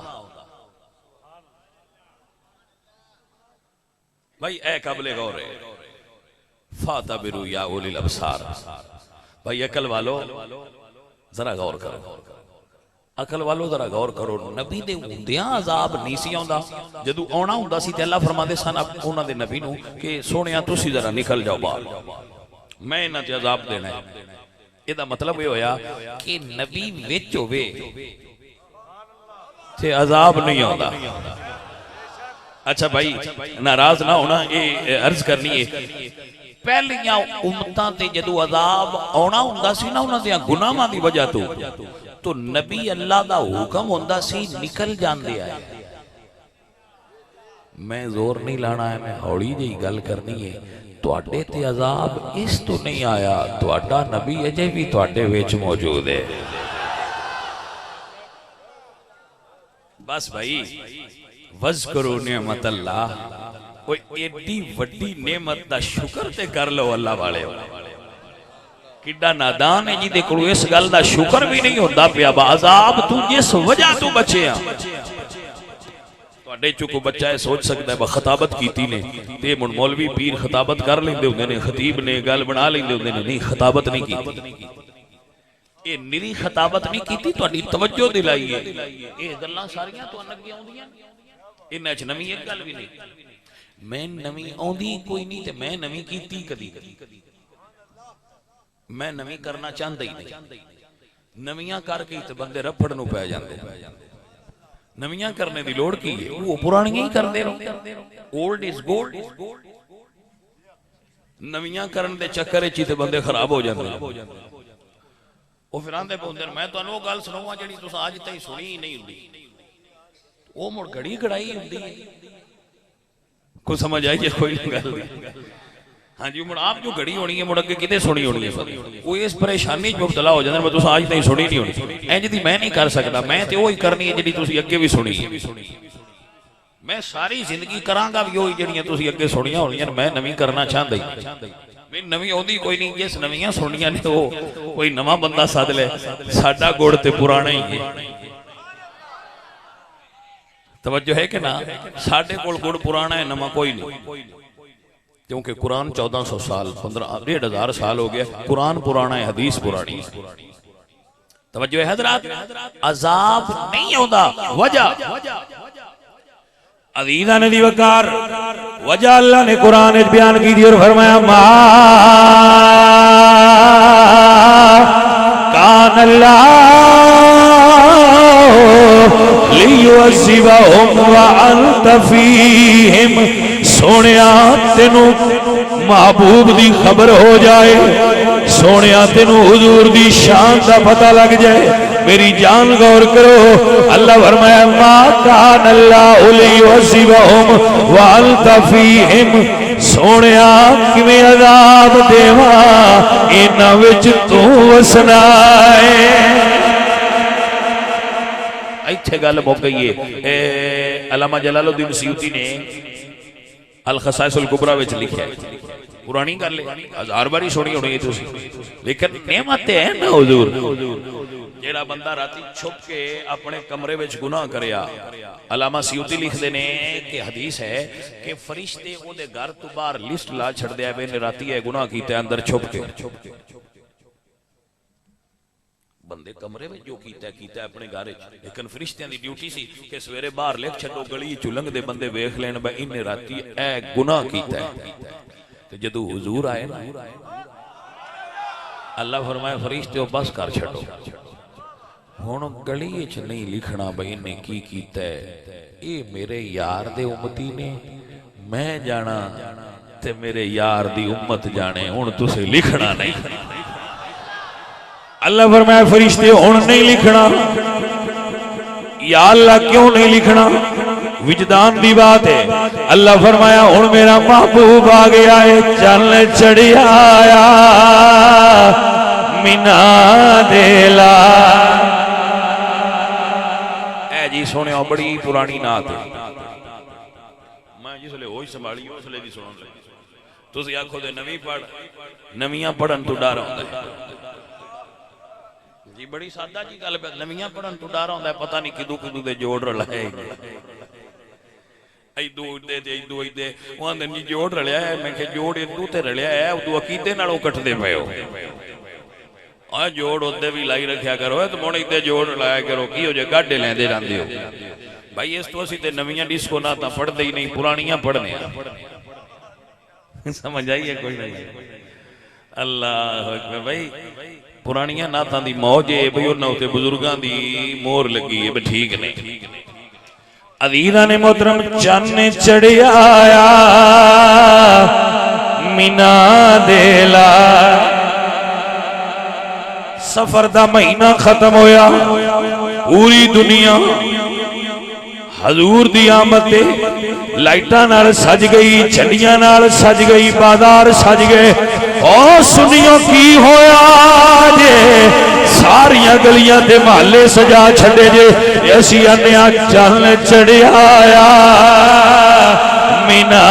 بھائی اے قابل غور ہے، فاتبروا یا اولی الابصار، بھائی عقل والو ذرا غور کرو، عقل والو ذرا غور کرو۔ نبی دے ہوندیاں عذاب نہیں سی آندا، جدو آنا ہوندا سی تے اللہ فرماندے سن انہاں دے نبی نو کہ سونیا تسی ذرا نکل جاؤ باہر، میں انہاں تے عذاب دینا ہے۔ یہ دا مطلب یہ ہویا کہ نبی وچ ہوے تے عذاب نہیں آندا۔ اچھا بھائی ناراض نہ ہونا، یہ عرض کرنی ہے پہلیاں امتاں تے جدو عذاب آنا ہوندا سی نا انہاں دیاں گناہاں دی وجہ تو نبی اللہ دا حکم ہوندا سی نکل جاندے آئے۔ میں زور نہیں لانا ہے، میں ہوڑی جی گل کرنی ہے۔ تواڈے تے عذاب اس تو نہیں آیا، تواڈا نبی اجے بھی تواڈے وچ موجود ہے۔ بس بھائی وذکروا نعمت اللہ، کوئی ایڈی وڈی نعمت دا شکر تے کر لو اللہ والے۔ کڈا نادان ہے جی دے کولو اس گل دا شکر بھی نہیں ہوندا پیا، عذاب تو جس وجہ تو بچے ہاں۔ تواڈے چوں کو بچہ ہے سوچ سکتا ہے خطابت کیتی نے تے من مولوی پیر خطابت کر لیندے ہوندے نے، خطیب نے گل بنا لیندے ہوندے نے، نہیں خطابت نہیں کیتی۔ یہ نری خطابت نہیں کیتی، تواڈی توجہ دلائی ہے۔ یہ گلاں ساریاں تو انگی آوندیاں، انہاں وچ نویں ایک گل بھی نہیں۔ میں نویں آوندی کوئی نہیں تے میں نویں کیتی کدی، میں نویں کرنا چاہتا ہی نہیں۔ نویاں کر کے تے بندے رپڑ نو پے جاندے، نویاں کرنے دی لوڑ کی ہے، وہ پرانیاں ہی کردے رہو۔ اولڈ از گولڈ، نویاں کرن دے چکر وچ تے بندے خراب ہو جاندے۔ وہ پھر آندے پوندے میں تانوں گل سناواں جڑی تساں اج تائیں سنی ہی نہیں ہوندی، وہ مڑ گھڑی گھڑائی ہوندی ہے۔ کوئی سمجھ آئی جے کوئی گل نہیں؟ ہاں جی مڑ آپ جو گھڑی ہونی ہے مڑ اگے کتے سنی ہونی ہے، وہ اس پریشانی وچ مبتلا ہو جاندے میں تساں اج تائیں سنی نہیں ہونی۔ انج دی میں نہیں کر سکدا، میں تے وہی کرنی ہے جڑی تسی اگے بھی سنی ہے۔ میں ساری زندگی کراں گا بھی وہی جڑیاں تسی اگے سنیاں ہونیاں، میں نویں کرنا چاہندا ہی میں نویں ہوندی کوئی نہیں۔ جس نویاں سنیاں نے وہ کوئی نواں بندہ سد لے، ساڈا گڑ تے پرانا ہی ہے۔ توجہ ہے کہ نا، ساڈے کول گڑ پرانا ہے، نواں کوئی نہیں، کیونکہ قرآن 1400 سال 15,500 سال ہو گیا، قرآن پرانا ہے، حدیث پرانی ہے۔ توجہ ہے حضرات، عذاب نہیں ہوتا، وجہ عزیزان دی وقار وجہ اللہ نے قرآن بیان کی دی اور فرمایا ما کان اللہ لیعذبہم وانت فیہم، سونیا تینوں محبوب دی خبر ہو جائے، سونیا تینوں حضور دی شان دا پتہ لگ جائے، میری جان غور کرو اللہ فرمایا ما کان اللہ لیعذبہم وانت فیہم سونیا کیویں عذاب دیواں انہاں وچ تو وسنا ہے ایتھے گل مک گئی ہے علامہ جلال الدین سیوطی نے الخصائص الکبریٰ وچ لکھا ہے پرانی گل ہے ہزار باری سنی ہونی ہے تسی لیکن نعمت ہے نا حضور جیڑا بندہ راتی چھپ کے اپنے کمرے وچ گناہ کریا علامہ سیوطی لکھ دینے کہ حدیث ہے کہ فرشتے او دے گھر تو باہر لسٹ لا چھڑ دیا بے نے راتی ہے گناہ کیتے اندر چھپ کے بندے کمرے میں جو کیتا ہے اپنے گھر لیکن فرشتیاں دی ڈیوٹی سی کہ سویرے باہر لکھ چھڈو گلی چلنگ دے بندے ویکھ لین بے انہیں راتی اے گناہ کیتا ہے تو جدو حضور آئے نا اللہ فرمائے فرشتے ہو بس کر چھڈو ہن گلی وچ نہیں لکھنا بھئی انہیں کی کیتا ہے اے میرے یار دے امتی نے میں جانا تے میرے یار دی امت جانے ہن تسے لکھنا نہیں اللہ فرمایا فرشتے ہن نہیں لکھنا یا اللہ کیوں نہیں لکھنا وجدان دی بات ہے اللہ فرمایا ہن میرا محبوب آ گیا ہے چل چڑھیا آیا مینا دیلا اے جی سونے بڑی پرانی نعت ہے میں جس لئے ہوئی سنبھالی اس لئے بھی سنن لگی تسی آکھو دے نویں پڑھ نویاں پڑھن تو ڈر ہوندا ہے جی بڑی سادہ جی گل پہ نویاں پڑھن تو ڈر ہوندا ہے پتہ نہیں کدو کدو دے جوڑ رلائے ایدو ایدے وہاں دے نہیں جوڑ رلیا ہے میں کہ جوڑ ایدو تے رلیا ہے ادو عقیدے نالوں کٹ دے پئے ہو آہ جوڑ ہوتے بھی لائی رکھیا کرو ہے تو موڑ ایدے جوڑ لایا کرو کی ہو جائے گاڑے لیں دے جاندے ہو بھائی اس تو اسی تے نویاں ڈس کو نہ تا پڑھ دے ہی نہیں پرانیاں پڑھنے سمجھ آئیے کوئی نہیں اللہ اکبر بھائی پرانیاں ناتاں دی موج ہے بھئی انہاں تے بزرگاں دی مور لگی ہے بھئی ٹھیک نہیں عزیزاں نے محترم چن چڑھیا آیا مینا دیلا سفر دا مہینہ ختم ہویا پوری دنیا حضور دی آمد تے لائٹاں نال سج گئی جھنڈیاں نال سج گئی بازار سج گئے اور سنیوں کی ہویا جے ساریاں گلیاں تے محلے سجا چھڑے جے ایسی انیا چل چڑھیا آیا مینا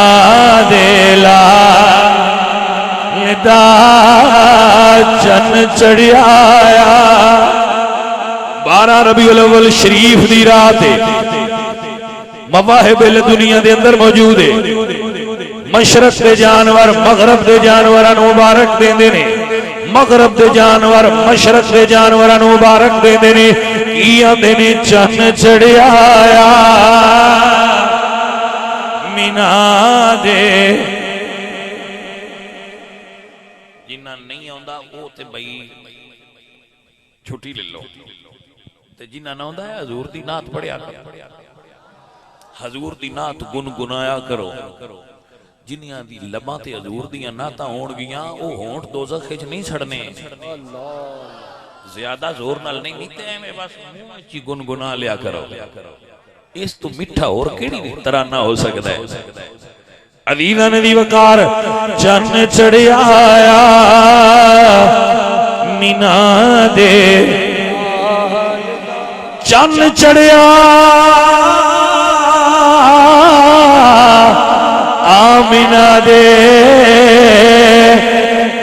دیلا دا چن چڑھیا آیا 12 ربیع الاول شریف دی رات ہے مواہب دنیا دے اندر موجود ہے مشرق دے جانور مغرب دے جانوراں نوں مبارک دیندے نے مغرب دے جانور مشرق دے جانوراں نوں مبارک دیندے نے کی آندے نے چن چڑھیا آیا مینا دے جنہاں نہیں آندا او تے بھئی چھٹی لے لو تے جنہاں نہ آندا ہے حضور دی نعت پڑھیا کرو حضور دی نعت گنگنایا کرو جنیاں دی لباں تے حضور دیاں نعتاں ہون گیاں او ہونٹ دوزخ وچ نہیں چھڑنے زیادہ زور نال نہیں نیتے ہیں میں بس منہ وچ گنگنا لیا کرو اس تو میٹھا اور کیڑی طرح نہ ہو سکتا ہے علینا نے دی وقار چن چڑھیا آیا مینا دے چن چڑھیا آمینہ دے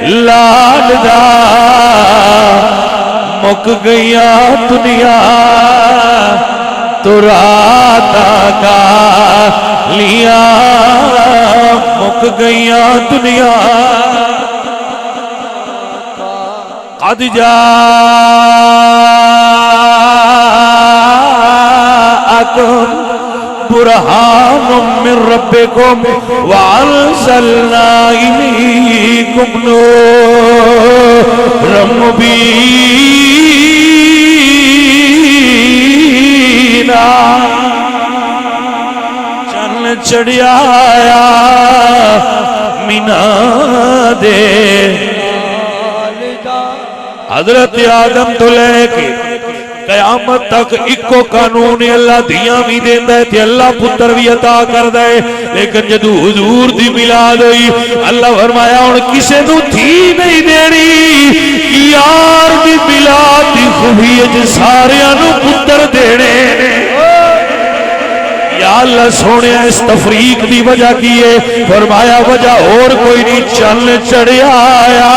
لال دا مک گیا دنیا تو راتا کا لیا مک گیا دنیا قد جاءکم برہان من ربکم وانزلنا الیکم نورا مبینا چن چڑھیا آیا مینا دے حضرت آدم تو لے کے قیامت تک اکو قانون اللہ دیاں بھی دیندا ہے تے اللہ پتر بھی عطا کردا ہے لیکن جدو حضور دی میلاد ہوئی اللہ فرمایا ہن کسے نو تھی نہیں دینی یار دی میلاد دی خوبی وچ ساریاں نو پتر دینے یا اللہ سونے اس تفریق دی وجہ کی ہے فرمایا وجہ اور کوئی نہیں چل چڑھیا آیا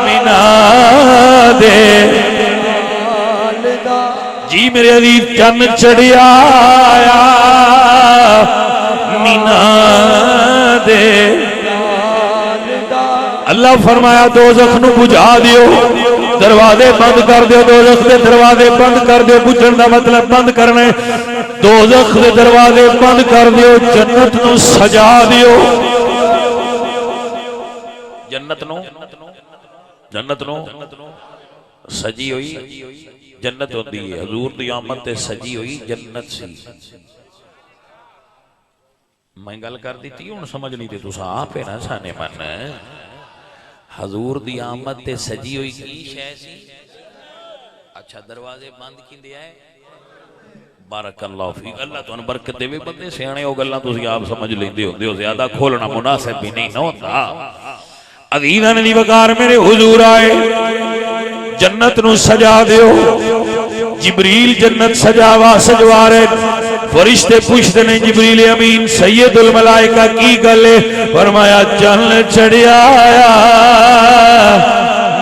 مینا دے جی میرے عزیز چن چڑھیا آیا مینا دے اللہ فرمایا دوزخ نو بجھا دیو دروازے بند کر دیو دوزخ دے دروازے بند کر دیو بجھن دا مطلب بند کرنے دوزخ دے دروازے بند کر دیو جنت نو سجا دیو جنت نو سجی ہوئی جنت ہوندی ہے حضور دی آمد تے سجی ہوئی جنت سی میں گل کر دیتی ہوں سمجھ نہیں تے تساں آپ نہ سانے من حضور دی آمد تے سجی ہوئی کی شے سی اچھا دروازے بند کیندے آئے بارک اللہ فیک اللہ تو ان برکت دے بندے سیانے ہو گلاں تسی آپ سمجھ لیندے ہوندے ہو زیادہ کھولنا مناسب بھی نہیں نہ ہوتا عزیزاں دی وقار میرے حضور آئے جنت نو سجا دیو جبریل جنت سجاوا سجوارے فرشتے پوچھتے نے جبریل امین سید الملائکہ کی گلے فرمایا چل چڑھیا آیا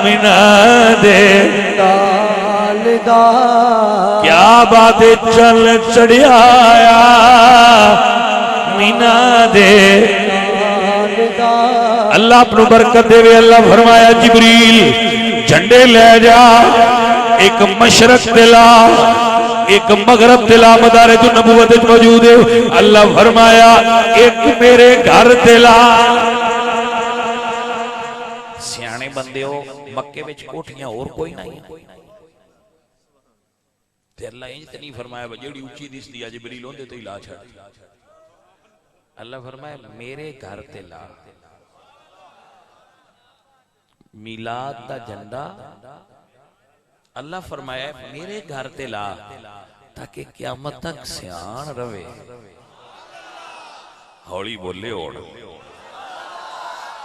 مینا دے کیا بات چل چڑھیا آیا مینا دے اللہ اپنو برکت دے وے اللہ فرمایا جبریل جھنڈے لے جا ایک مشرق دلا ایک مغرب دلا مدارج نبوت موجود ہے اللہ فرمایا ایک میرے گھر دلا سیانے بندے ہو مکے وچ کوٹھیاں اور کوئی نہیں تے اللہ انج تے نہیں فرمایا جیڑی اونچی دستی ہے جبریل ہوندے تے لا چھڑ اللہ فرمایا میرے گھر تے لا میلاد دا جھنڈا اللہ فرمایا میرے گھر تے لا تاکہ قیامت تک سیان روے ہولی بولے اوڑ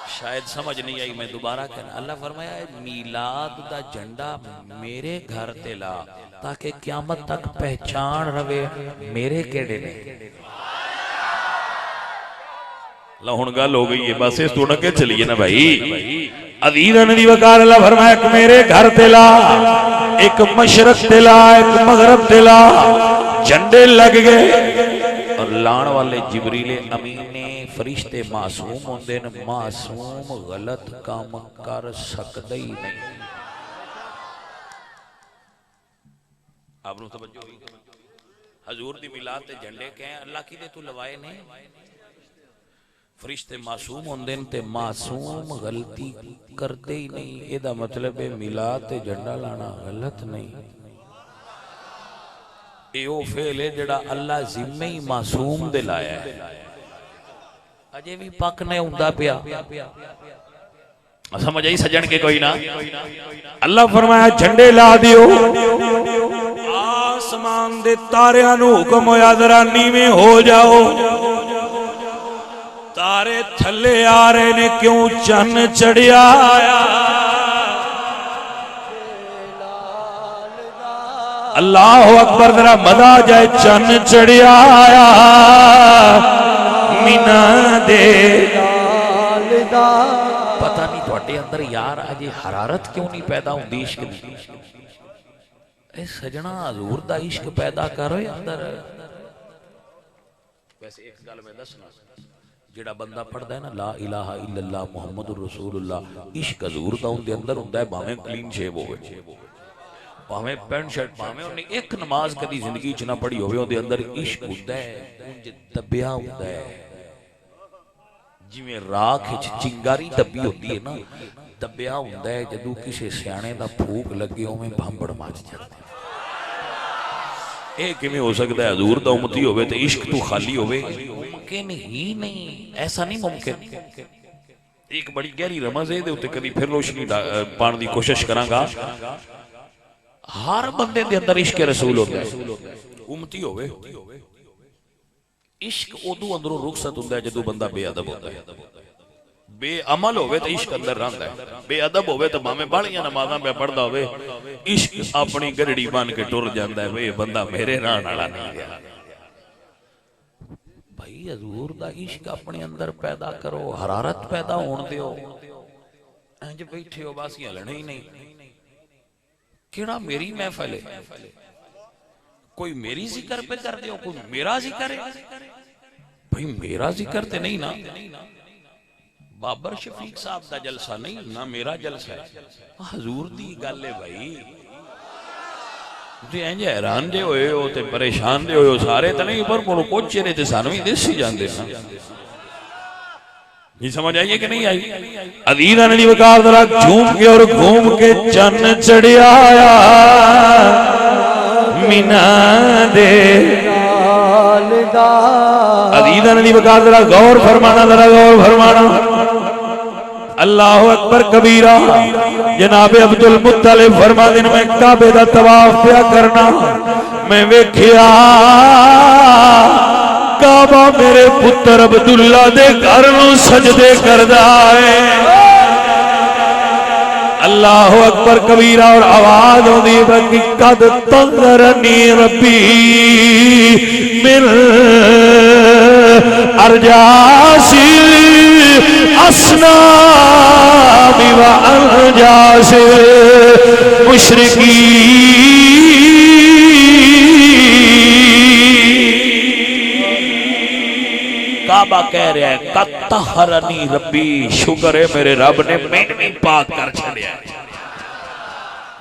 شاید سمجھ نہیں آئی میں دوبارہ کہنا اللہ فرمایا میلاد دا جھنڈا میرے گھر تے لا تاکہ قیامت تک پہچان روے میرے کیڑے نے لہن گل ہو گئی ہے بس اس تو نکے چلیے نا بھائی عزیزاں دی وقار اللہ فرمایا کہ میرے گھر تے لا ایک مشرق تے لا ایک مغرب تے لا جھنڈے لگ گئے اور لان والے جبریل امین نے فرشتے معصوم ہوندے نے معصوم غلط کام کر سکدا ہی نہیں آپ نو توجہ ہوئی حضور دی میلاد تے جھنڈے کہیں اللہ کی دے تو لوائے نہیں فرشتے معصوم ہوندے تے معصوم غلطی کردے ہی نہیں اے دا مطلب ہے میلاد تے جھنڈا لانا غلط نہیں اے او فعل ہے جڑا اللہ ذمہ ہی معصوم دے لایا ہے اجے بھی پک نے ہوندا پیا سمجھ آئی سجن کے کوئی نہ اللہ فرمایا جھنڈے لا دیو آسمان دے تاریاں نو حکم ہویا ذرا نیویں ہو جاؤ تارے تھلے آ رہے نے کیوں چن چڑھیا آیا اللہ اکبر ذرا مزہ جائے چن چڑھیا آیا مینا دے پتہ نہیں تھوڑے اندر یار آجے حرارت کیوں نہیں پیدا ہوندی عشق دی اے سجنہ حضور دا عشق پیدا کرو اندر ویسے ایک گل میں دسنا جڑا بندہ پڑھدا ہے نا لا الہ الا اللہ محمد رسول اللہ عشق حضور دا اون دے اندر ہوندا ہے باویں کلین شیو ہوے باویں پینٹ شرٹ باویں انہیں ایک نماز کدی زندگی چ نہ پڑھی ہوے اون دے اندر عشق ہوندا ہے اون دبیا ہوندا ہے جویں راکھ وچ چنگاری دبی ہوندی ہے نا دبیا ہوندا ہے جدوں کسے سیانے دا پھوک لگے اوویں بھانبڑ مچ جاندے اے کیویں ہو سکدا ہے حضور دا امتی ہوے تے عشق تو خالی ہوے ممکن ہی نہیں ایسا نہیں ممکن ایک بڑی گہری رمز ہے دے اوتے کبھی پھر روشنی پان دی کوشش کراں گا ہر بندے دے اندر عشق رسول ہوتا ہے، امتی ہوئے عشق ادو اندروں رخصت ہوتا ہے جدو بندہ بے ادب ہوتا ہے، بے عمل ہوئے تو عشق اندر رہندا ہے، بے ادب ہوئے تو بھاویں بالیاں نمازاں پہ پڑھدا ہوئے عشق اپنی گرڑی بن کے ٹر جاندا ہے، بھئی بندہ میرے رہن والا نہیں گیا۔ بھائی حضور دا عشق اپنے اندر پیدا کرو، حرارت پیدا ہون دیو، انج بیٹھے ہو بس ہلنے ہی نہیں، کیڑا میری محفل ہے، کوئی میری ذکر پہ کر دیو، کوئی میرا ذکر ہے، بھائی میرا ذکر تے نہیں نا، بابر شفیق صاحب دا جلسہ نہیں نا، میرا جلسہ ہے، حضور دی گل ہے بھائی۔ تے انج حیران دے ہوئے ہو تے پریشان دے ہوئے ہو سارے تے نہیں، پر کو کچھ چہرے تے سانو ہی دسی جاندے نا، یہ سمجھ آئیے کہ نہیں آئی؟ عزیزاں نے وقار ذرا جھوم کے اور گھوم کے چن چڑھیا آیا مینا دے عزیزاں نے وقار ذرا غور فرمانا، ذرا غور فرمانا۔ اللہ اکبر کبیرہ، جناب عبد المطلب فرما دن میں کعبے دا طواف پیا کرنا، میں ویکھیا کعبہ میرے پتر عبداللہ دے گھر نو سجدے کردا ہے۔ اللہ اکبر کبیرہ، اور آواز ہوندی ہے قد تنظرنی ربی من ارجاسی اسنام و انجاس مشرکی۔ کعبہ کہہ رہا ہے قد طہرنی ربی، شکر ہے میرے رب نے میں پاک کر چھڑیا ہے۔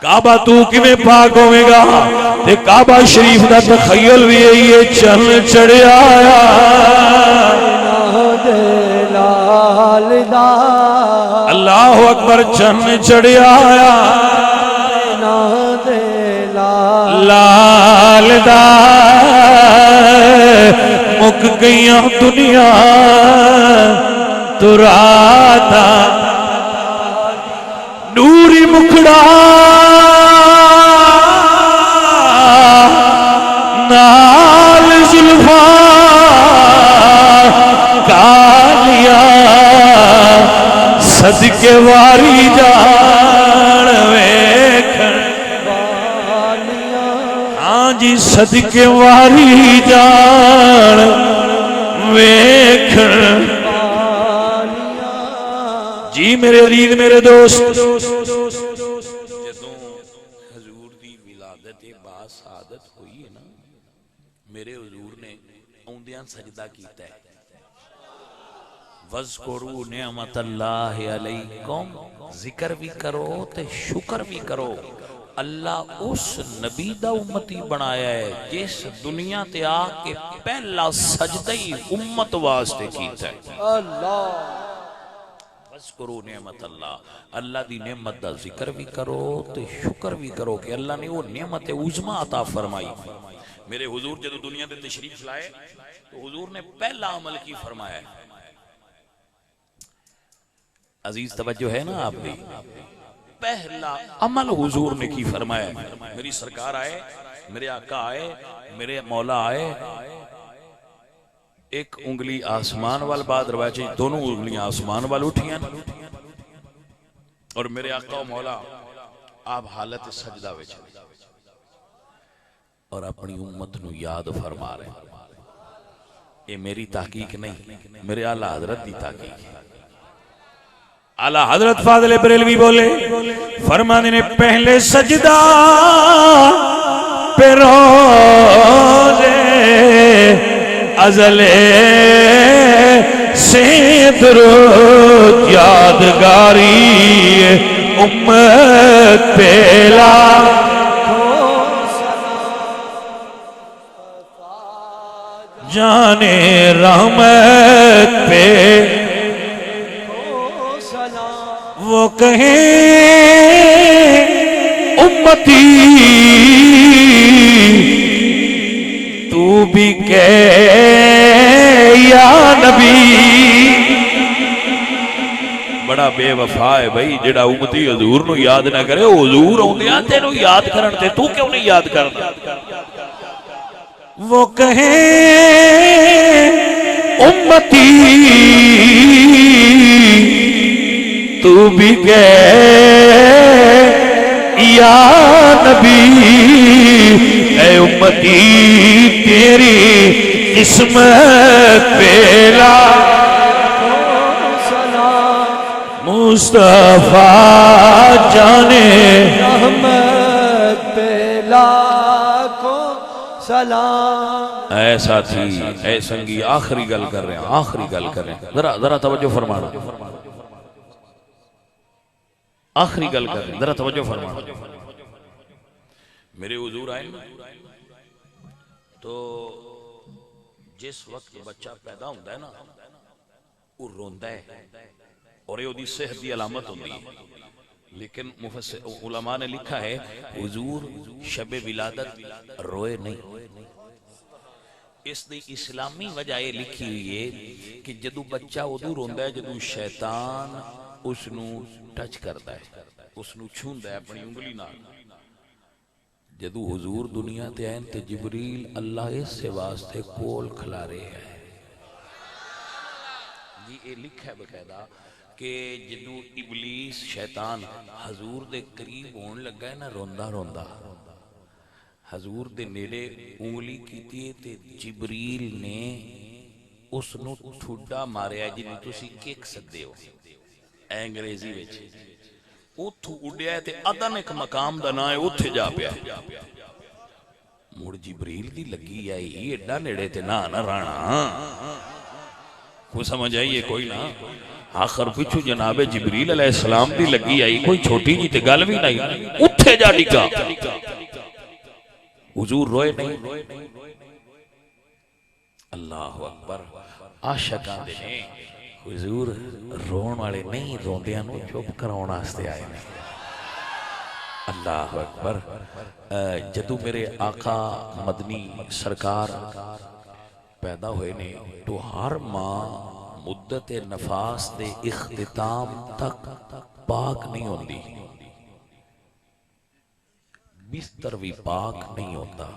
کعبہ تو کیویں پاک ہوئے گا؟ تے کعبہ شریف دا تخیل بھی یہ چل چڑھیا آیا اللہ اکبر، چن چڑھیا آیا لال دا مک گئیاں دنیا تراتا نوری مکھڑا نال زلفاں کالیا صدقے واری جان ویکھن، ہاں جی صدقے واری جان ویکھن۔ جی میرے عزیز میرے دوست، جدوں حضور دی ولادت باسعادت ہوئی ہے نا، میرے حضور نے اوندیاں سجدہ کیتا ہے، وَاذْكُرُوا نِعْمَةَ اللَّهِ عَلَيْكُمْ، ذکر بھی کرو تے شکر بھی کرو۔ اللہ اس نبی دا امتی بنایا ہے جس دنیا تے آ کے پہلا سجدہ ہی امت واسطے کیتا ہے۔ وَاذْكُرُوا نِعْمَةَ اللَّهِ، اللہ دی نعمت دا ذکر بھی کرو تے شکر بھی کرو کہ اللہ نے وہ نعمت عظمہ عطا فرمائی۔ میرے حضور جدو دنیا تے تشریف لائے تو حضور نے پہلا عمل کی فرمایا ہے، عزیز توجہ ہے نا آپ دی، پہلا عمل حضور نے کی فرمایا ہے۔ میری سرکار آئے، میرے آقا آئے، میرے مولا آئے، ایک انگلی آسمان وال، بعد روایت دونوں انگلیاں آسمان وال اٹھیاں، اور میرے آقا و مولا آپ حالت سجدہ وچ اور اپنی امت نو یاد فرما رہے ہیں۔ یہ میری تحقیق نہیں، میرے اعلیٰ حضرت دی تحقیق ہے۔ اعلیٰ حضرت فاضل بریلوی بولے، فرمانے نے پہلے سجدہ پہ روزے ازل سے درود یادگاری امت پہلا جانے رحمت پہ وہ کہیں امتی تو بھی کہے یا نبی۔ بڑا بے وفا ہے بھائی جڑا امتی حضور نو یاد نہ کرے حضور ہوندیاں تینو یاد کرن تے تو کیوں نہیں یاد کردا وہ کہیں امتی تو بھی گئے یا نبی اے امتی تیری قسمت پہ لاکھوں سلام مصطفیٰ جانے رحمت پہ لاکھوں سلام اے ساتھی اے سنگی آخری گل کر رہے ہیں آخری گل کر رہے ہیں ذرا توجہ فرمانا آخری گل کر رہے ہیں ذرا توجہ فرمانا میرے حضور آئے تو جس وقت بچہ پیدا ہوتا ہے نا وہ روندا ہے اور یہ دی صحت دی علامت ہوتی ہے لیکن علماء نے لکھا ہے حضور شب ولادت روئے نہیں اس دی اسلامی وجہ یہ لکھی ہوئی ہے کہ جدو بچہ ادو روندا ہے جدو شیطان اس نو ٹچ کرتا ہے اس نو چھوندا ہے اپنی انگلی نال جدو حضور دنیا تے آئیں تے جبریل اللہ اس سے واسطے کول کھلارے ہیں یہ لکھا ہے بقاعدہ کہ جدو ابلیس شیطان حضور دے قریب ہون لگا ہے نا روندا روندا حضور دے نیڑے انگلی کیتی ہے تے جبریل نے اس نو ٹھڈا ماریا جنہیں تسی کیک سکتے ہو انگریزی وچ اتھو اڈیا ہے تے ادن ایک مقام دا نا ہے اتھے جا پیا مڑ جبریل دی لگی آئی ایڈا نیڑے تے نا رانا کوئی سمجھ آئیے کوئی نا آخر پچھو جناب جبریل علیہ السلام دی لگی آئی کوئی چھوٹی جی تے گل بھی نہیں اتھے جا ڈکا حضور روئے نہیں اللہ اکبر عاشقاں دے نے حضور رون والے نہیں روندیاں نو چپ کراؤن واسطے آئے نے اللہ اکبر جدو میرے آقا مدنی سرکار پیدا ہوئے نے تو ہر ماں مدت نفاس دے اختتام تک پاک نہیں ہوندی بستر بھی پاک نہیں ہوتا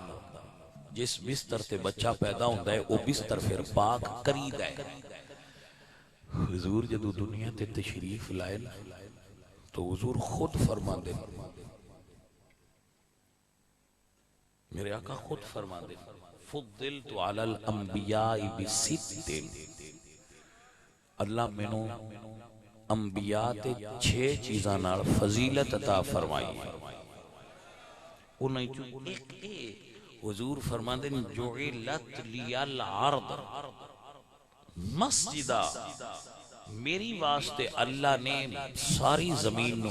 جس بستر تے بچہ پیدا ہوتا ہے وہ بستر پھر پاک کرید ہے حضور جدو دنیا تے تشریف لائے تو حضور خود فرما دے میرے آقا خود فرما دے فضلت علی الانبیاء بست اللہ میں نو انبیاء تے 6 چیزاں نال فضیلت عطا فرمائی انہیں جو ایک حضور فرما دے جعلت لی الارض مسجدہ میری واسطے اللہ نے ساری زمین نو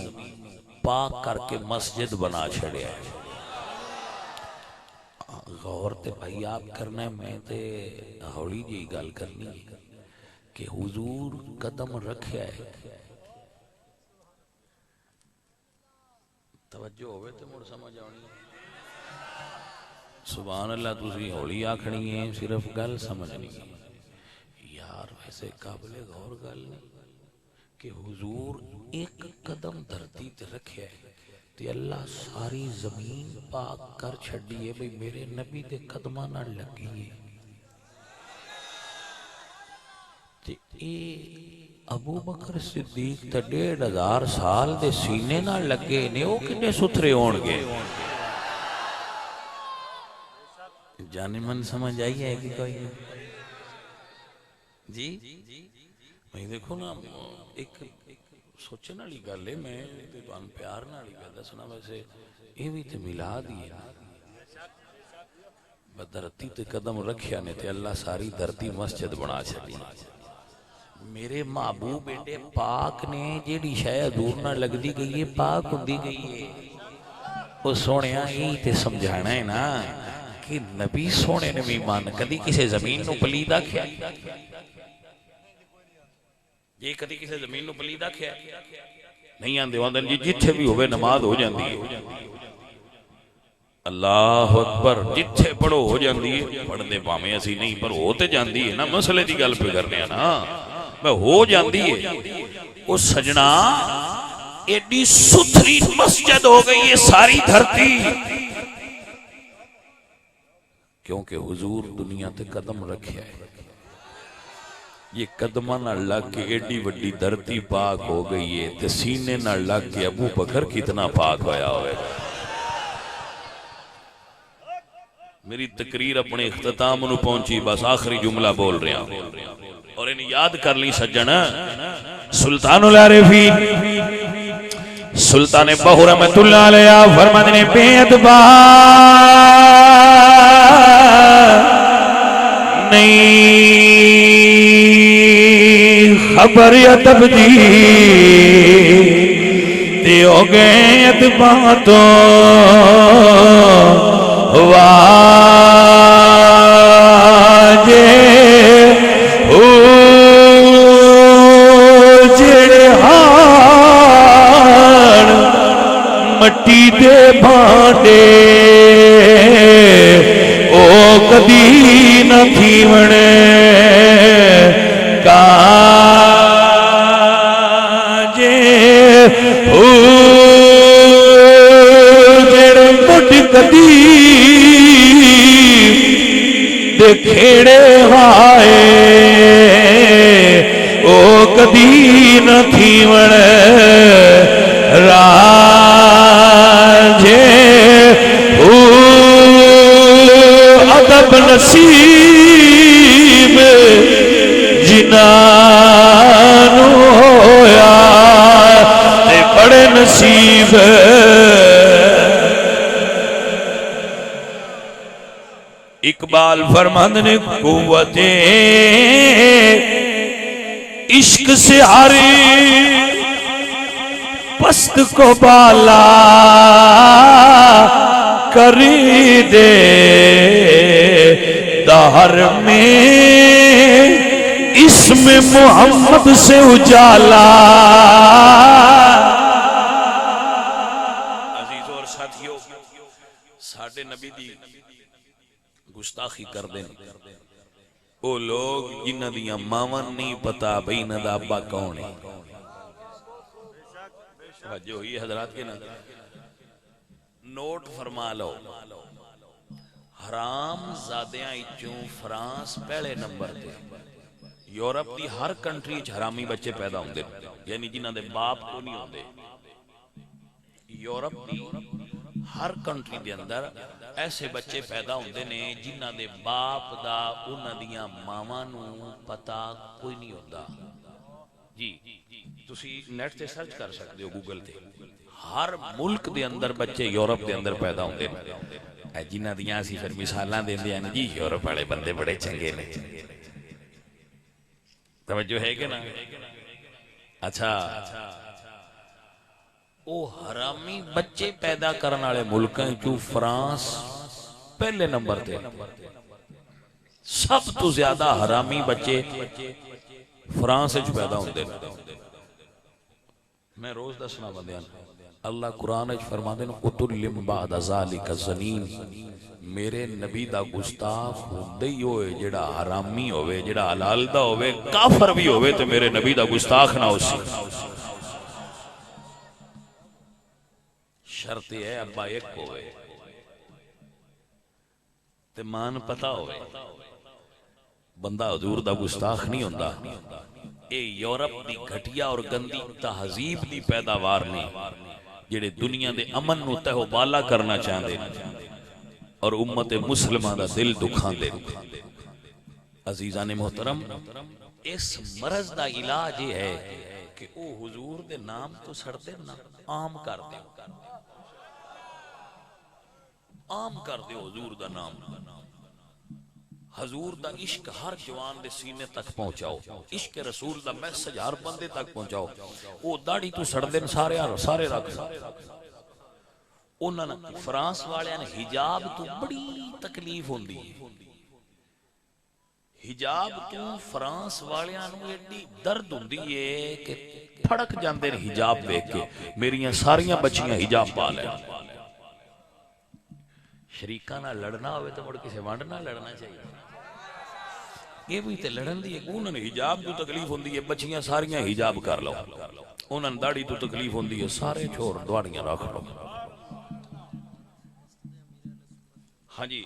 پاک کر کے مسجد بنا چھڑیا ہے غور تے بھائی آپ کرنا ہے میں تے ہولی جی گل کرنی ہے کہ حضور قدم رکھیا ہے توجہ ہوئے تے مڑ سمجھ آنی سبحان اللہ تسی ہولی آکھنی ہے صرف گل سمجھنی ہے یار ویسے قابل غور گل نہیں کہ حضور ایک قدم دھرتی تے رکھیا ہے تے اللہ ساری زمین پاک کر چھڑی ہے بھئی میرے نبی دے قدمہ نہ لگی ہے تے اے ابو بکر صدیق تے 1500 سال دے سینے نہ لگے نے او کنے ستھرے ہون گے جانے من سمجھ آئی ہے کہ کوئی جی میں دیکھو نا ایک سوچنے والی گل ہے میں تمہیں پیار نالی پہ دسنا ویسے یہ بھی تے میلاد ہی ہے دھرتی تے قدم رکھیا نے تے اللہ ساری دھرتی مسجد بنا چھڑی میرے محبوب بیٹے پاک نے جیڑی شاید دور نہ لگ دی گئی ہے پاک ہوندی گئی ہے وہ سونیا ہی تے سمجھانا ہے نا کہ نبی سونے نے بھی مان کدی کسے زمین نو پلید آکھیا یہ کدی کسے زمین نو پلید آکھیا نہیں آندے واندن جی جتھے بھی ہوئے نماز ہو جاندی ہے اللہ اکبر جتھے پڑھو ہو جاندی ہے پڑھ دے پامیں اسی نہیں پر ہوتے جاندی ہے نا مسئلے دی گل پہ کرنے نا میں ہو جاندی ہے وہ سجنا ایڈی ستھری مسجد ہو گئی ہے ساری دھرتی، کیونکہ حضور دنیا تے قدم رکھیا ہے۔ یہ قدمہ نہ لگ کے ایڈی وڈی دھرتی پاک ہو گئی ہے تے سینے نہ لگ کے ابو بکر کتنا پاک ہویا ہوئے گا۔ میری تقریر اپنے اختتام انہوں پہنچی، بس آخری جملہ بول رہے ہیں اور انہیں یاد کر لی سجن سلطان العارفین سلطان بہو رحمت اللہ علیہ فرماتے نے بے ادبا نہیں خبر ادب دی تے ہو گئے ادبا تو مٹی دے بھانڈے او کدی نہ تھیونے کاجے جڑ مٹ کدی دے کھیڑے ہائے او کدی نہ تھیونے ادب نصیب جنانو ہویا تے بڑے نصیب اقبال فرماند نے قوت عشق سے ہاری پست کو بالا کری دے دہر میں اسم محمد سے اجالا۔ عزیز اور ساتھیو ساڑھے نبی دی گستاخی کر دیں وہ لوگ جنہ دیاں ماون نہیں پتا بھئی نہ دا ابا کون ہے۔ جو ہوئی حضرات کے نوٹ فرما لو، حرام زادیاں اچھوں فرانس پہلے نمبر دے، یورپ دی ہر کنٹری حرامی بچے پیدا ہوں دے، یعنی جنہ دے باپ کو نہیں ہوں دے۔ Europe the Hare country they اندر ایسے بچے پیدا ہوں دے نے جنہ دے باپ دا انہ دیاں مامانوں پتا کوئی نہیں ہوتا۔ جی تسی نیٹ تے سرچ کر سکتے ہو گوگل تے، ہر ملک دے اندر بچے یورپ دے اندر پیدا ہوندے ہیں جنہ دیاں سی پھر مثالاں دیندے ہیں جی یورپ والے بندے بڑے چنگے نے۔ توجہ ہے کہ نا؟ اچھا او حرامی بچے پیدا کرنے والے ملکاں جو فرانس پہلے نمبر تے، سب تو زیادہ حرامی بچے فرانس وچ پیدا ہوندے ہیں۔ میں روز دسنا بندیاں اللہ قرآن وچ فرماندے نے اتلم بعد ذالک زنین، میرے نبی دا گستاخ ہوندے ہی ہوئے جڑا حرامی ہوئے جڑا حلال دا ہوئے کافر بھی ہوئے تو میرے نبی دا گستاخ نہ ہو سی۔ شرط ہے ابا ایک ہوئے تے مان پتا ہوئے، بندہ حضور دا گستاخ نہیں ہوندہ۔ اے یورپ دی گھٹیا اور گندی تہذیب دی پیداوار نے جڑے دنیا دے امن نو تہو بالا کرنا چاہندے اور امت مسلمہ دا دل دکھان دے۔ عزیزان محترم اس مرض دا علاج یہ ہے کہ او حضور دے نام تو سڑتے نا عام کر دے، عام کر دے حضور دا نام، حضور دا عشق ہر جوان دے سینے تک پہنچاؤ، عشق رسول دا میسج ہر بندے تک پہنچاؤ۔ وہ داڑھی تو سڑ دن سارے رکھ۔ انہاں فرانس والے نے حجاب تو بڑی تکلیف ہوندی ہے، حجاب تو فرانس والے نو ایڈی درد ہوندی ہے کہ پھڑک جاندے نے حجاب دیکھ کے۔ میریاں ساریاں بچیاں حجاب پا لیں۔ شریکہ نہ لڑنا ہوئے تو مڑ کسے وانڈ نہ لڑنا چاہیے۔ یہ بھی تے لڑن دی انہوں نے حجاب تو تکلیف ہوندی ہے بچیاں ساریاں حجاب کر لو انہوں نے داڑھی تو تکلیف ہوندی ہے سارے چھوڑ دواڑیاں رکھ لو ہاں جی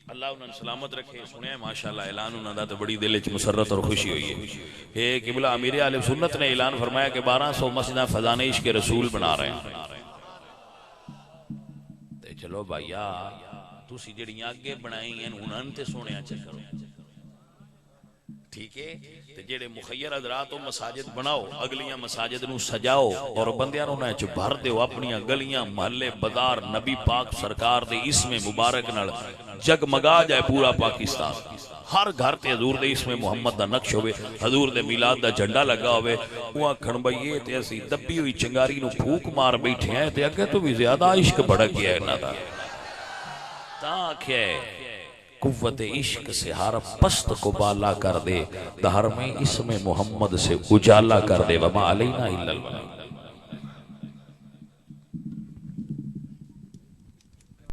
اللہ انہوں نے سلامت رکھے سنے ماشاءاللہ اعلان انہوں نے بڑی دل وچ مسرت اور خوشی ہوئی ہے اے قبلہ امیر اہل سنت نے اعلان فرمایا کہ 1200 مسجداں فضان عشق کے رسول بنا رہے ہیں تے چلو بھائیا تسی جڑیاں اگے بنائی ہیں انہاں تے سونیا چ کرو ٹھیک ہے تے جڑے مخیر حضرات مساجد بناؤ اگلیاں مساجد نو سجاؤ اور بندیاں نو نہ چ بھر دیو اپنی گلیاں محلے بازار نبی پاک سرکار دے اسم مبارک نال جگمگا جائے پورا پاکستان ہر گھر تے حضور دے اسم محمد دا نقش ہوئے حضور دے میلاد دا جھنڈا لگا ہوئے وہ کھن بھئیے تے اسی دبی ہوئی چنگاری نو پھوک مار بیٹھے ہیں تے اگے تو بھی زیادہ عشق بڑھ گیا ہے نا دا تاکہ قوت عشق سے ہر پست کو بالا کر دے دہر میں اسم محمد سے اجالا کر دے وما علینا الا البلاغ